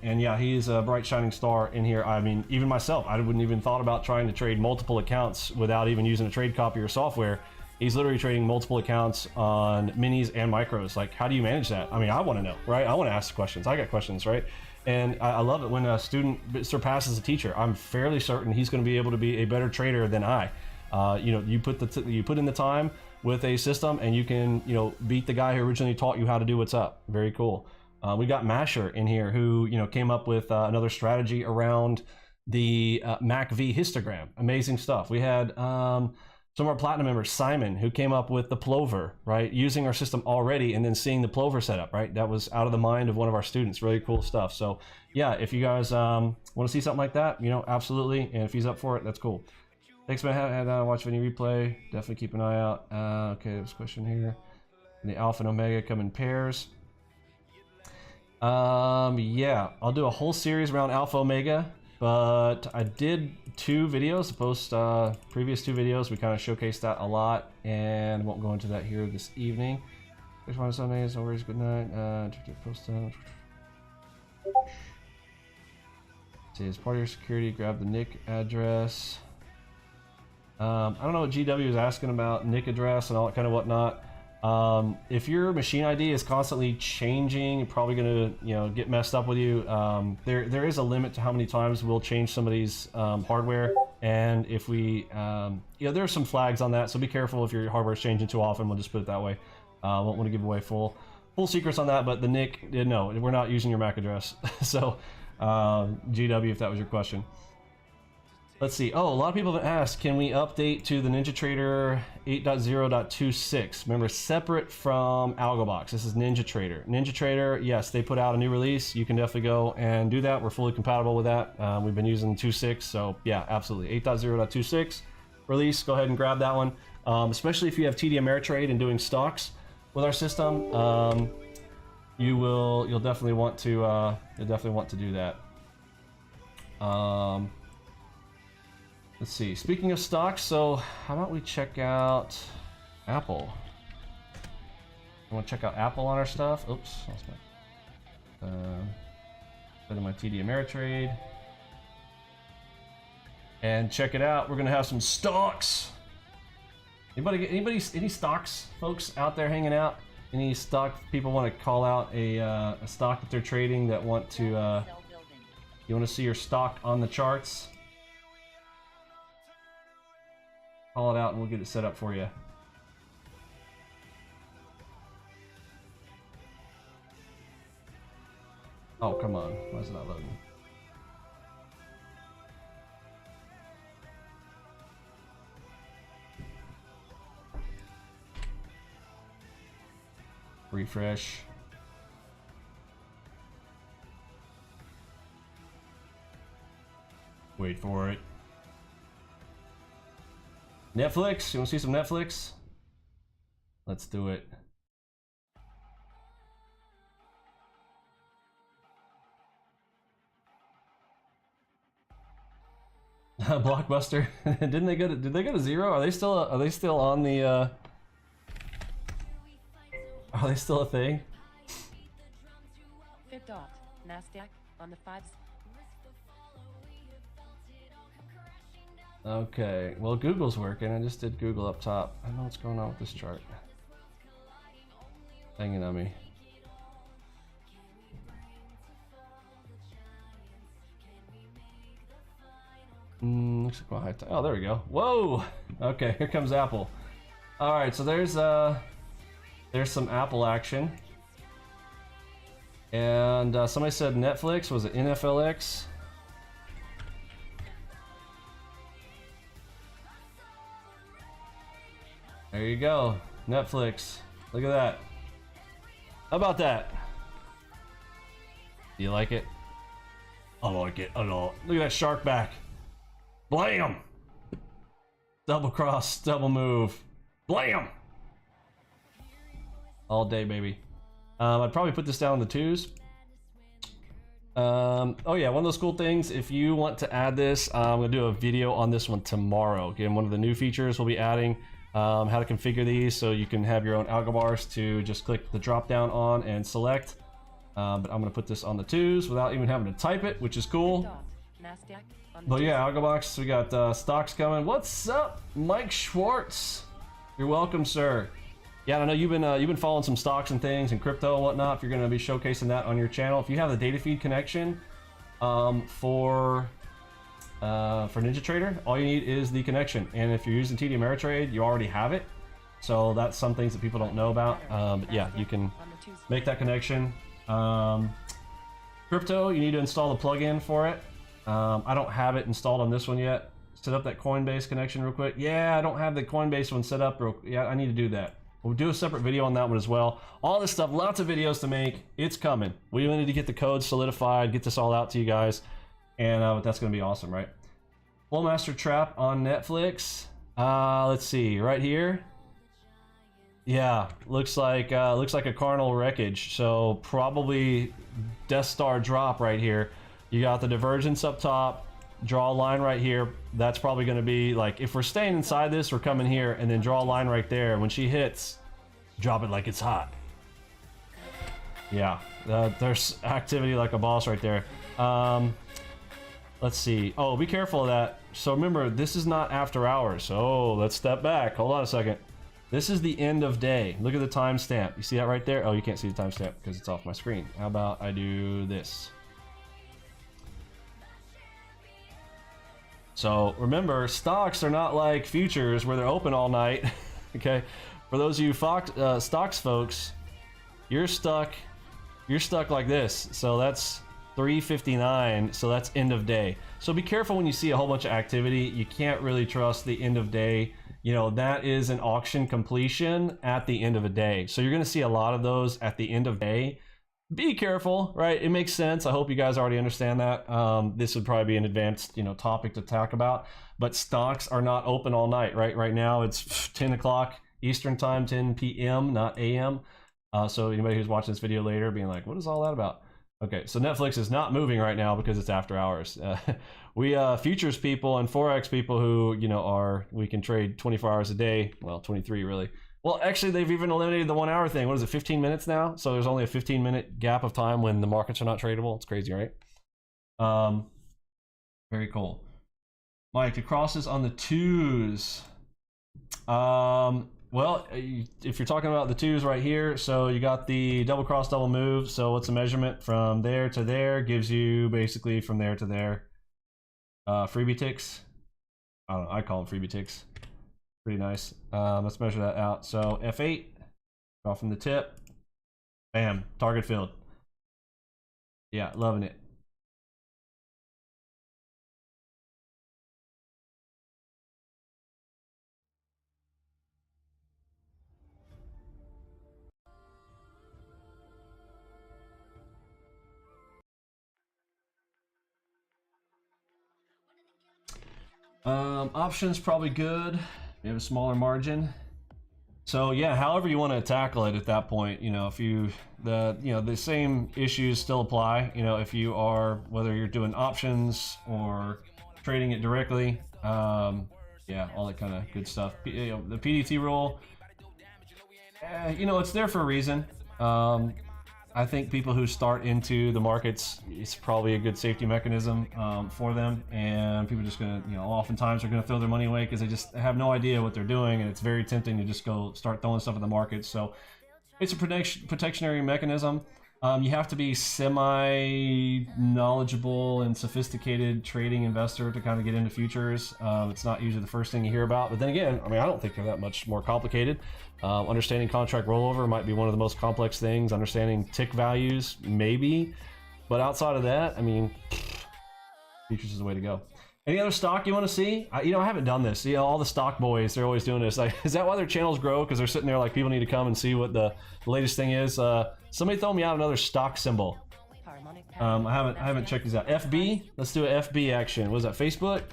And yeah, he's a bright shining star in here. I mean, even myself, I wouldn't even thought about trying to trade multiple accounts without even using a trade copier software. He's literally trading multiple accounts on minis and micros. Like, how do you manage that? I mean, I want to know, right? I want to ask questions. I got questions, right? And I love it when a student surpasses a teacher. I'm fairly certain he's going to be able to be a better trader than I. You know, you put in the time with a system and you can, you know, beat the guy who originally taught you how to do what's up. Very cool. We got Masher in here who, you know, came up with another strategy around the MACV histogram. Amazing stuff. We had some of our platinum members, Simon, who came up with the plover, right? Using our system already and then seeing the plover setup, right? That was out of the mind of one of our students. Really cool stuff. So yeah, if you guys want to see something like that, you know, absolutely. And if he's up for it, that's cool. Thanks, man. Had watch Vinny replay. Definitely keep an eye out. Okay, there's a question here. And the Alpha and Omega come in pairs. Yeah, I'll do a whole series around Alpha Omega, but I did 2 videos. The previous 2 videos, we kind of showcased that a lot, and won't go into that here this evening. Next one Sundays, no worries, good night. Post See, as part of your security, grab the NIC address. I don't know what GW is asking about NIC address and all that kind of whatnot. If your machine ID is constantly changing, you're probably gonna, get messed up with you. There is a limit to how many times we'll change somebody's hardware, and if we, there are some flags on that, so be careful if your hardware is changing too often. We'll just put it that way. Won't want to give away full secrets on that, but the NIC, no, we're not using your MAC address. So, GW, if that was your question. Let's see. Oh, a lot of people have asked, can we update to the NinjaTrader 8.0.26? Remember, separate from AlgoBox. This is NinjaTrader. NinjaTrader, yes, they put out a new release. You can definitely go and do that. We're fully compatible with that. We've been using 2.6, so yeah, absolutely. 8.0.26 release. Go ahead and grab that one. Especially if you have TD Ameritrade and doing stocks with our system, you'll definitely want to do that. Let's see. Speaking of stocks, so how about we check out Apple? I want to check out Apple on our stuff. Oops, lost my. Go to my TD Ameritrade and check it out. We're gonna have some stocks. Any stocks folks out there hanging out? Any stock people want to call out a stock that they're trading that want to you want to see your stock on the charts? Call it out and we'll get it set up for you. Oh, come on. Why is it not loading? Refresh. Wait for it. Netflix? You want to see some Netflix? Let's do it. Blockbuster. Did they go to 0? Are they still on the Are they still a thing? Fit dot. Nasdaq on the 5s. Okay, well Google's working. I just did Google up top. I don't know what's going on with this chart. Hanging on me. Looks like high time. Oh, there we go. Whoa! Okay, here comes Apple. Alright, so there's some Apple action. And somebody said Netflix. Was it NFLX? There you go, Netflix. Look at that. How about that? Do you like it? I like it a lot. Look at that shark back. Blam! Double cross, double move. Blam! All day, baby. I'd probably put this down in the 2s. Oh yeah, one of those cool things, if you want to add this, I'm gonna do a video on this one tomorrow. Again, one of the new features we'll be adding. How to configure these so you can have your own AlgoBars to just click the drop down on and select. But I'm going to put this on the 2s without even having to type it, which is cool. But yeah, AlgoBox, we got stocks coming. What's up, Mike Schwartz? You're welcome, sir. Yeah, I know you've been following some stocks and things and crypto and whatnot. If you're going to be showcasing that on your channel, if you have the data feed connection for NinjaTrader, all you need is the connection, and if you're using TD Ameritrade, you already have it. So that's some things that people don't know about. But yeah, you can make that connection. Crypto, you need to install the plugin for it. I don't have it installed on this one yet. Set up that Coinbase connection real quick. Yeah, I don't have the Coinbase one set up. Yeah, I need to do that. We'll do a separate video on that one as well. All this stuff, lots of videos to make. It's coming. We need to get the code solidified, get this all out to you guys. And that's going to be awesome, right? Master Trap on Netflix. Let's see, right here. Yeah, looks like a carnal wreckage. So probably Death Star drop right here. You got the divergence up top. Draw a line right here. That's probably going to be like, if we're staying inside this, we're coming here and then draw a line right there. When she hits, drop it like it's hot. Yeah, there's activity like a boss right there. Let's see. Oh, be careful of that. So remember, this is not after hours. Oh, let's step back. Hold on a second. This is the end of day. Look at the timestamp. You see that right there? Oh, you can't see the timestamp because it's off my screen. How about I do this? So remember, stocks are not like futures where they're open all night. Okay, for those of you stocks folks, you're stuck like this. So that's 3:59. So that's end of day. So be careful when you see a whole bunch of activity. You can't really trust the end of day. You know, that is an auction completion at the end of a day. So you're going to see a lot of those at the end of day. Be careful, right? It makes sense. I hope you guys already understand that. This would probably be an advanced, topic to talk about. But stocks are not open all night, right? Right now it's 10 o'clock Eastern time, 10 p.m., not a.m. So anybody who's watching this video later being like, what is all that about? Okay, so Netflix is not moving right now because it's after hours. We futures people and Forex people who, we can trade 24 hours a day. Well, 23 really. Well, actually, they've even eliminated the 1 hour thing. What is it, 15 minutes now? So there's only a 15-minute gap of time when the markets are not tradable. It's crazy, right? Very cool. Mike, the crosses on the twos. Well, if you're talking about the twos right here, so you got the double cross, double move. So what's the measurement from there to there? Gives you basically from there to there. Freebie ticks. I don't know. I call them freebie ticks. Pretty nice. Let's measure that out. So F8, draw from the tip. Bam, target filled. Yeah, loving it. Options probably good. We have a smaller margin. So yeah, however you want to tackle it at that point, if the same issues still apply. If you are, whether you're doing options or trading it directly, yeah, all that kind of good stuff. The PDT rule, it's there for a reason. I think people who start into the markets, it's probably a good safety mechanism for them, and people just gonna, oftentimes are gonna throw their money away because they just have no idea what they're doing, and it's very tempting to just go start throwing stuff in the market. So it's a protectionary mechanism. You have to be semi-knowledgeable and sophisticated trading investor to kind of get into futures. It's not usually the first thing you hear about, but then again, I don't think they're that much more complicated. Understanding contract rollover might be one of the most complex things. Understanding tick values, maybe, but outside of that, futures is the way to go. Any other stock you want to see? I haven't done this. All the stock boys, they're always doing this. Like, is that why their channels grow? Because they're sitting there like, people need to come and see what the latest thing is. Somebody throw me out another stock symbol. I haven't checked these out. FB. Let's do an FB action. What is that? Facebook.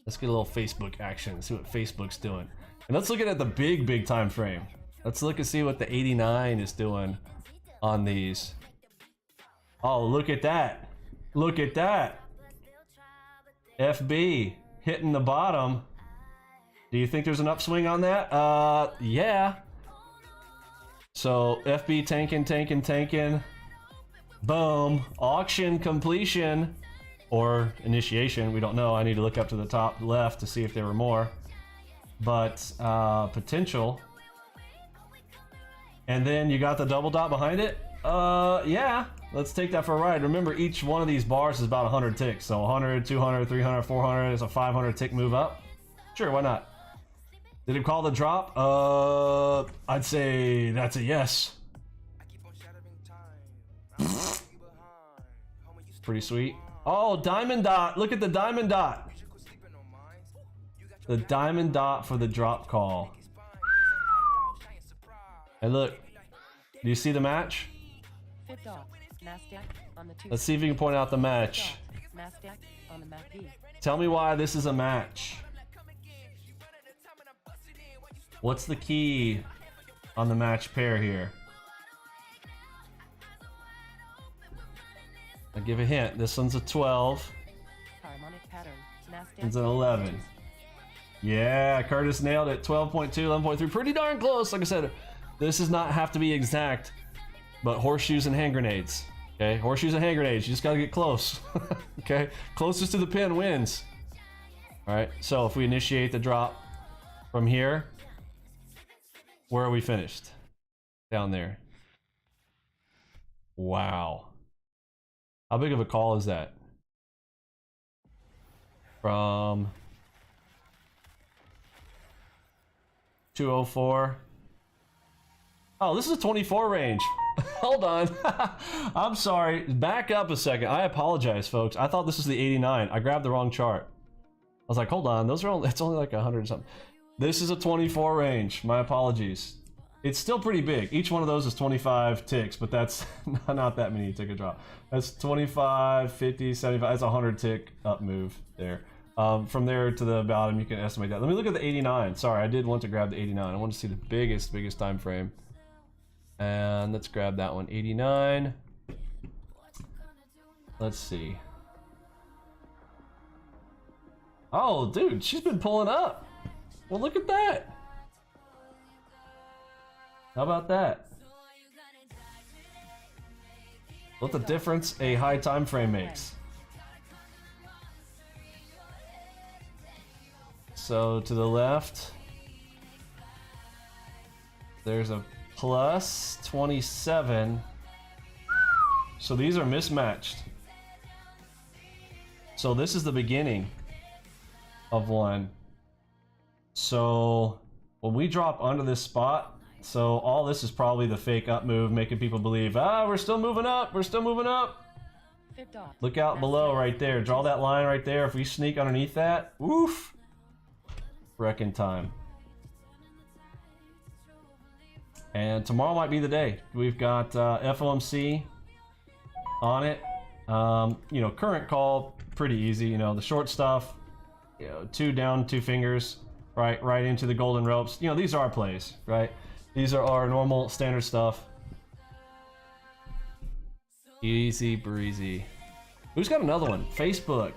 Let's get a little Facebook action. See what Facebook's doing. And let's look at the big time frame. Let's look and see what the 89 is doing on these. Oh, look at that. Look at that. FB hitting the bottom. Do you think there's an upswing on that? Yeah. So FB tanking. Boom. Auction completion or initiation. We don't know. I need to look up to the top left to see if there were more. But potential. And then you got the double dot behind it. Yeah. Let's take that for a ride. Remember, each one of these bars is about 100 ticks. So 100, 200, 300, 400 is a 500 tick move up. Sure, why not? Did it call the drop? I'd say that's a yes. Pretty sweet. Oh, diamond dot. Look at the diamond dot. The diamond dot for the drop call. And look, do you see the match? Fifth off. NASDAQ on the two. Let's see if we can point out the match. NASDAQ on the MACD. Tell me why this is a match. What's the key on the match pair here? I'll give a hint. This one's a 12. Harmonic pattern. NASDAQ. It's an 11. Yeah, Curtis nailed it. 12.2, 11.3. Pretty darn close. Like I said, this does not have to be exact, but horseshoes and hand grenades. Okay, horseshoes and hand grenades. You just gotta get close. Okay, closest to the pin wins. All right, so if we initiate the drop from here, where are we finished? Down there. Wow. How big of a call is that? From 204. Oh, this is a 24 range. Hold on. I'm sorry. Back up a second. I apologize, folks. I thought this was the 89. I grabbed the wrong chart. I was like, hold on. Those are only, it's only like 100 something. This is a 24 range. My apologies. It's still pretty big. Each one of those is 25 ticks, but that's not that many tick a drop. That's 25, 50, 75. That's a 100 tick up move there. From there to the bottom, you can estimate that. Let me look at the 89. Sorry, I did want to grab the 89. I want to see the biggest time frame. And let's grab that one. 89. Let's see. Oh, dude, she's been pulling up. Well, look at that. How about that? What the difference a high time frame makes. So to the left, there's a plus 27. So these are mismatched. So this is the beginning of one. So when we drop under this spot, so all this is probably the fake up move, making people believe, we're still moving up, we're still moving up. Look out below right there. Draw that line right there. If we sneak underneath that, oof. Wrecking time. And tomorrow might be the day. We've got FOMC on it. You know, current call, pretty easy. You know, the short stuff, you know, 2 down, 2 fingers, right into the golden ropes. You know, these are our plays, right? These are our normal standard stuff. Easy breezy. Who's got another one? Facebook.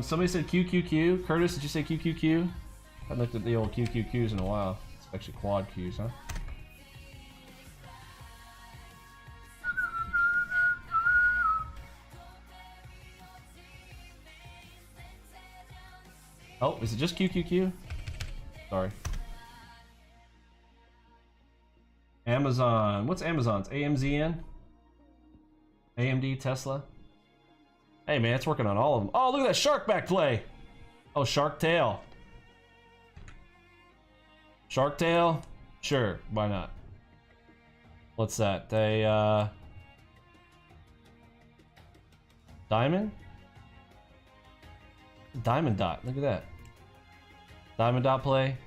Somebody said QQQ. Curtis, did you say QQQ? I haven't looked at the old QQQs in a while. It's actually quad Qs, huh? Oh, is it just QQQ? Sorry. Amazon. What's Amazon's? AMZN? AMD, Tesla? Hey man, it's working on all of them. Oh, look at that shark back play. Oh, shark tail. Shark tail? Sure, why not? What's that? They, diamond? Diamond dot, look at that. Diamond dot play.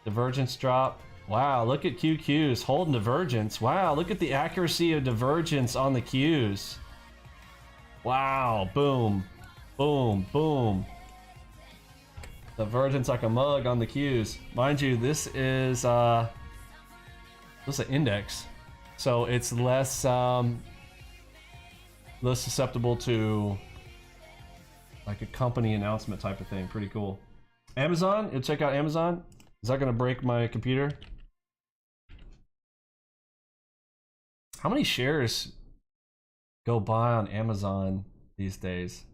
Divergence drop. Wow, look at QQs holding divergence. Wow, look at the accuracy of divergence on the Qs. Wow, boom, boom, boom. Divergence like a mug on the Qs. Mind you, this is an index, so it's less susceptible to like a company announcement type of thing. Pretty cool. Amazon, you'll check out Amazon. Is that gonna break my computer? How many shares go by on Amazon these days?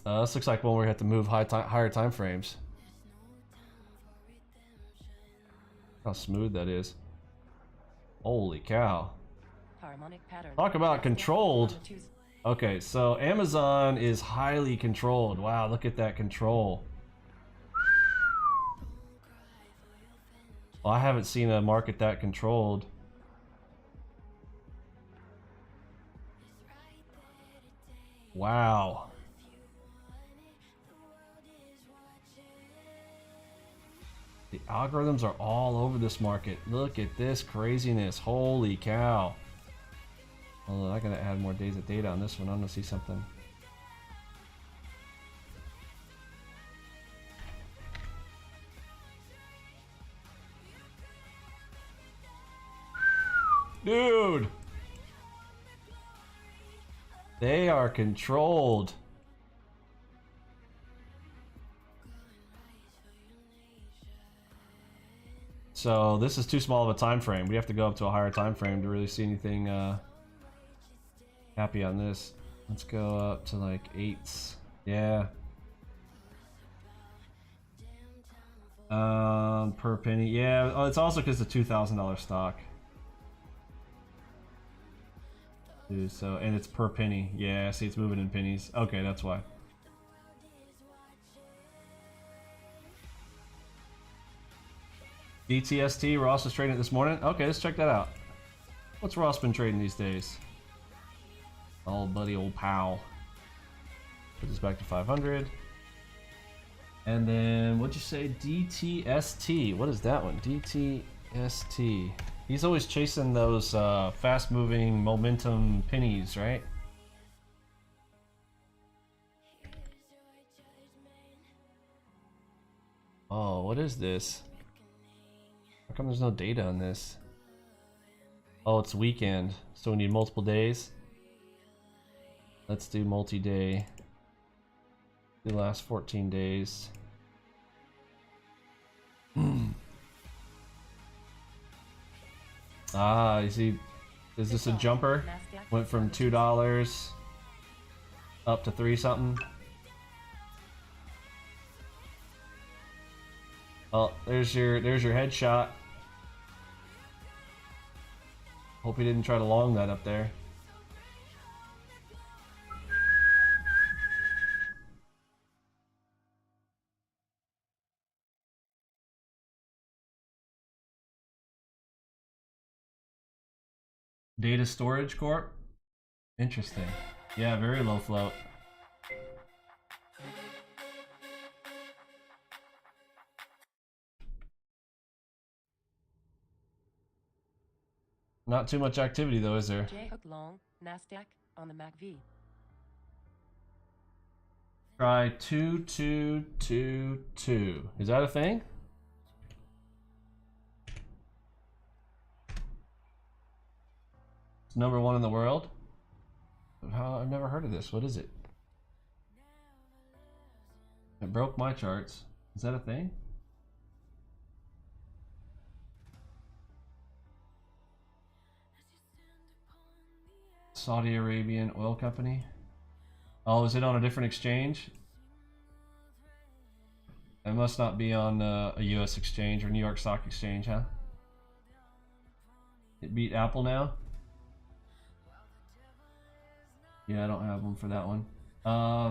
This looks like one where we have to move higher time frames. How smooth that is. Holy cow. Talk about controlled. Okay, so Amazon is highly controlled. Wow, look at that control. Well, I haven't seen a market that controlled. Wow. The algorithms are all over this market. Look at this craziness. Holy cow. Although I gotta add more days of data on this one. I'm gonna see something. Dude! They are controlled. So this is too small of a time frame. We have to go up to a higher time frame to really see anything happy on this. Let's go up to like 8s. Yeah. Per penny. Yeah. Oh, it's also because the $2,000 stock. Dude, so and it's per penny. Yeah. See, it's moving in pennies. Okay, that's why. DTST, Ross was trading it this morning. Okay, let's check that out. What's Ross been trading these days? Oh, buddy, old pal. Put this back to 500. And then, what'd you say? DTST. What is that one? DTST. He's always chasing those fast-moving momentum pennies, right? Oh, what is this? How come there's no data on this? Oh, it's weekend, so we need multiple days. Let's do multi-day. The last 14 days. Ah, you see, is this a jumper? Went from $2 up to 3 something. Oh, there's your headshot. Hope he didn't try to long that up there. Data Storage Corp. Interesting. Yeah, very low float. Not too much activity though, is there? J hook long, NASDAQ on the MACV. Try 2222. Is that a thing? It's #1 in the world. I've never heard of this. What is it? It broke my charts. Is that a thing? Saudi Arabian oil company. Oh, is it on a different exchange? It must not be on a US exchange or New York Stock Exchange, huh? It beat Apple now? Yeah, I don't have one for that one.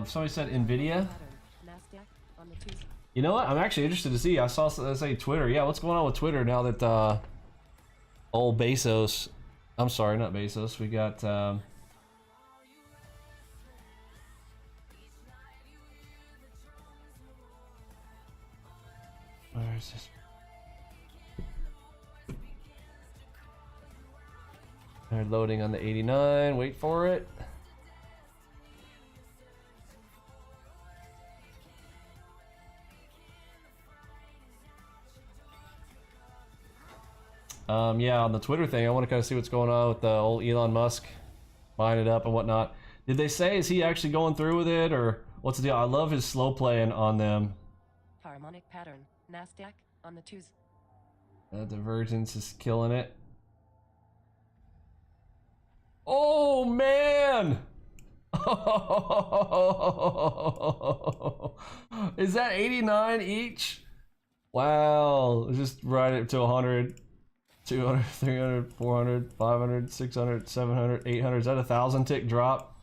Somebody said Nvidia. You know what? I'm actually interested to see. I saw say Twitter. Yeah, what's going on with Twitter now that old Bezos? I'm sorry, not Bezos. We got where is this? They're loading on the 89. Wait for it. Yeah, on the Twitter thing, I want to kind of see what's going on with the old Elon Musk buying it up and whatnot. Did they say, is he actually going through with it, or what's the deal? I love his slow playing on them. Harmonic pattern, NASDAQ on the 2s. Divergence is killing it. Oh, man! Is that 89 each? Wow, just right up to 100. 200, 300, 400, 500, 600, 700, 800. Is that 1,000 tick drop?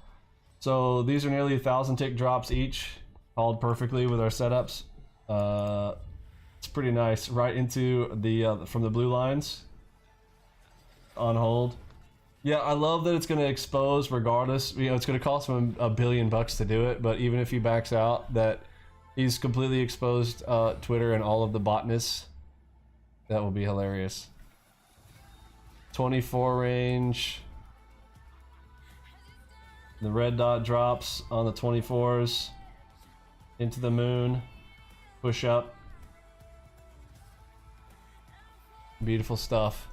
So these are nearly 1,000 tick drops each, held perfectly with our setups. It's pretty nice. Right into the from the blue lines on hold. Yeah, I love that it's going to expose regardless. You know, it's going to cost him $1 billion to do it, but even if he backs out, that he's completely exposed Twitter and all of the botness. That will be hilarious. 24 range. The red dot drops on the 24s into the moon. Push up. Beautiful stuff.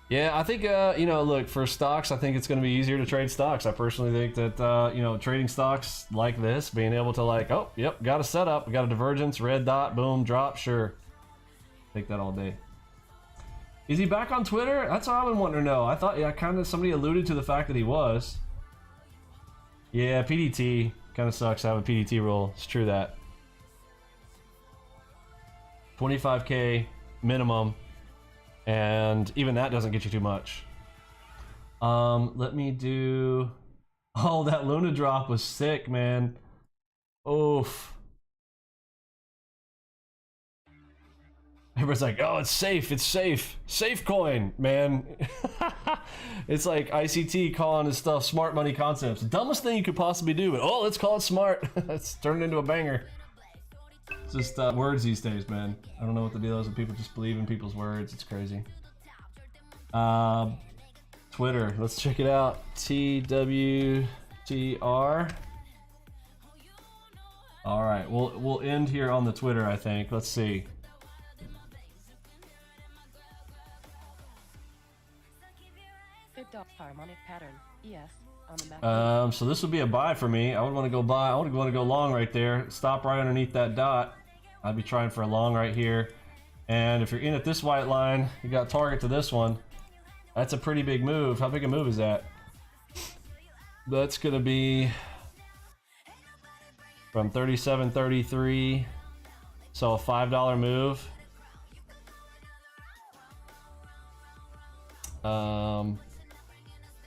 Yeah, I think, you know, look, for stocks, I think it's going to be easier to trade stocks. I personally think that, you know, trading stocks like this, being able to like, oh, yep, got a setup, got a divergence, red dot, boom, drop, sure. Take that all day. Is he back on Twitter? That's what I've been wanting to know. I thought, yeah, kind of somebody alluded to the fact that he was. Yeah, PDT kind of sucks to have a PDT rule. It's true that. 25K minimum. And even that doesn't get you too much. Let me do... Oh, that Luna drop was sick, man. Oof. Everybody's like, oh, it's safe, it's safe. Safe coin, man. It's like ICT calling his stuff smart money concepts. The dumbest thing you could possibly do, but oh, let's call it smart. It's turned into a banger. It's just words these days, man. I don't know what the deal is with people just believe in people's words. It's crazy. Twitter, let's check it out. TWTR. All right, we'll end here on the Twitter, I think. Let's see. Harmonic pattern, ES, on the map. So this would be a buy for me. I would want to go buy. I would want to go long right there. Stop right underneath that dot. I'd be trying for a long right here. And if you're in at this white line, you got target to this one. That's a pretty big move. How big a move is that? That's gonna be from 37.33. So a $5 move.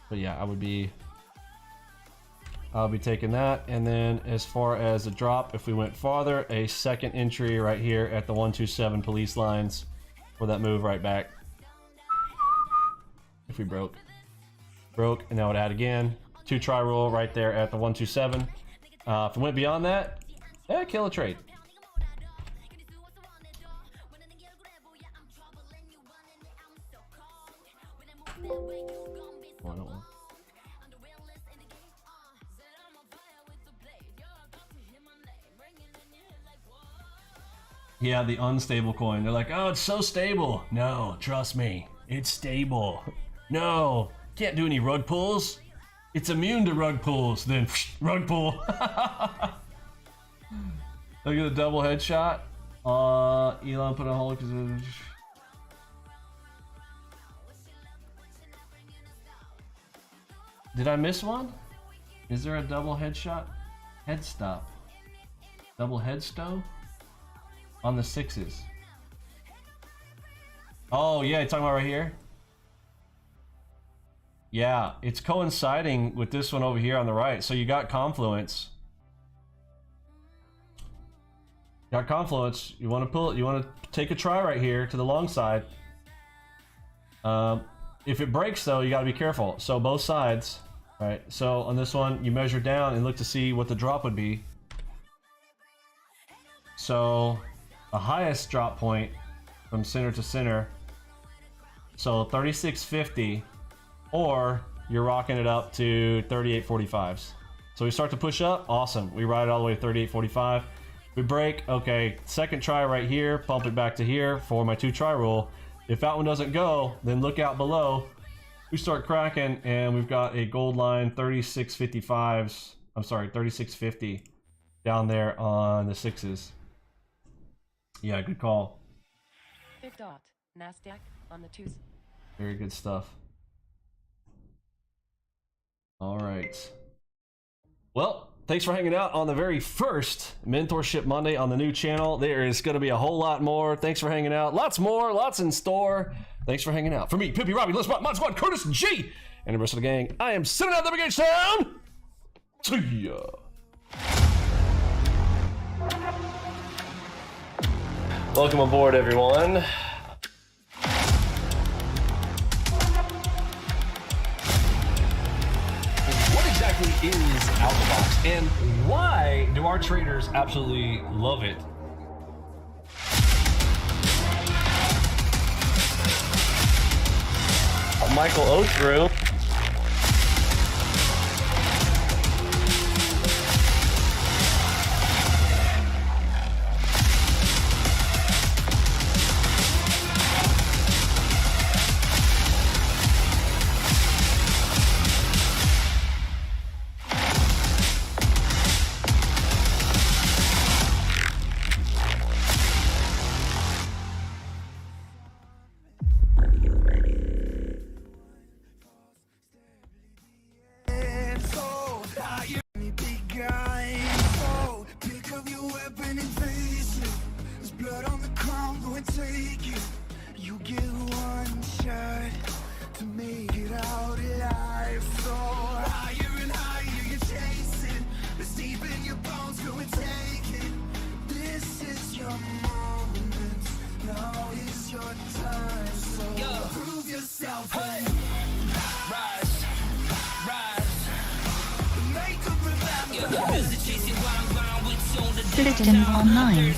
But yeah, I'll be taking that. And then as far as a drop, if we went farther, a second entry right here at the 127 police lines for that move right back. If we broke, and now it add again. 2 try rule right there at the 127. If we went beyond that, yeah, kill a trade. Yeah, the unstable coin. They're like, oh, it's so stable. No, trust me, it's stable. No, can't do any rug pulls. It's immune to rug pulls. Then rug pull. Look at the double headshot. Elon put a hole because of... Did I miss one? Is there a double headshot? Head stop. Double head stow? On the 6s. Oh yeah, you're talking about right here? Yeah, it's coinciding with this one over here on the right. So you got confluence. Got confluence. You want to pull it. You want to take a try right here to the long side. If it breaks though, you got to be careful. So both sides, right? So on this one, you measure down and look to see what the drop would be. So the highest drop point from center to center. So 36.50, or you're rocking it up to 38.45s. So we start to push up, awesome. We ride it all the way to 38.45. We break, okay, second try right here, pump it back to here for my 2 try rule. If that one doesn't go, then look out below. We start cracking and we've got a gold line 36.55s. I'm sorry, 36.50 down there on the 6s. Yeah, good call. Big dot, NASDAQ on the 2s. Very good stuff. All right. Well, thanks for hanging out on the very first Mentorship Monday on the new channel. There is going to be a whole lot more. Thanks for hanging out. Lots more, lots in store. Thanks for hanging out. For me, Pippy, Robbie, Liz, Mod Squad, Curtis, G, and the rest of the gang, I am sitting out the big sound. See ya. Welcome aboard, everyone. What exactly is AlgoBox, and why do our traders absolutely love it? Michael Oathrew. System online.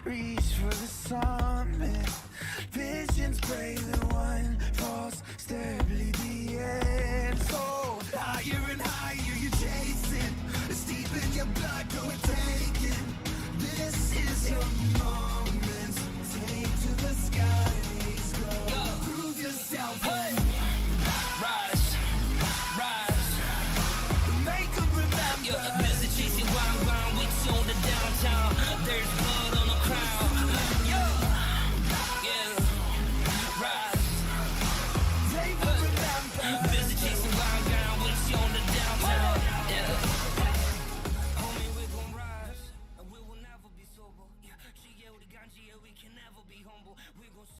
Reach for the summit. Visions pray the one falls steadily the end. So higher and higher you're chasing. It's deep in your blood, go and take it. This is your moment. Take to the skies, go. Prove yourself. Hey. Rise, rise. Make them remember. Busy chasing wild with you on the downtown. There's blood on the crowd. Busy chasing wild with you on the downtown. Homie, we gon' rise, and we will never be sober. Yeah, we can never be humble. We gon'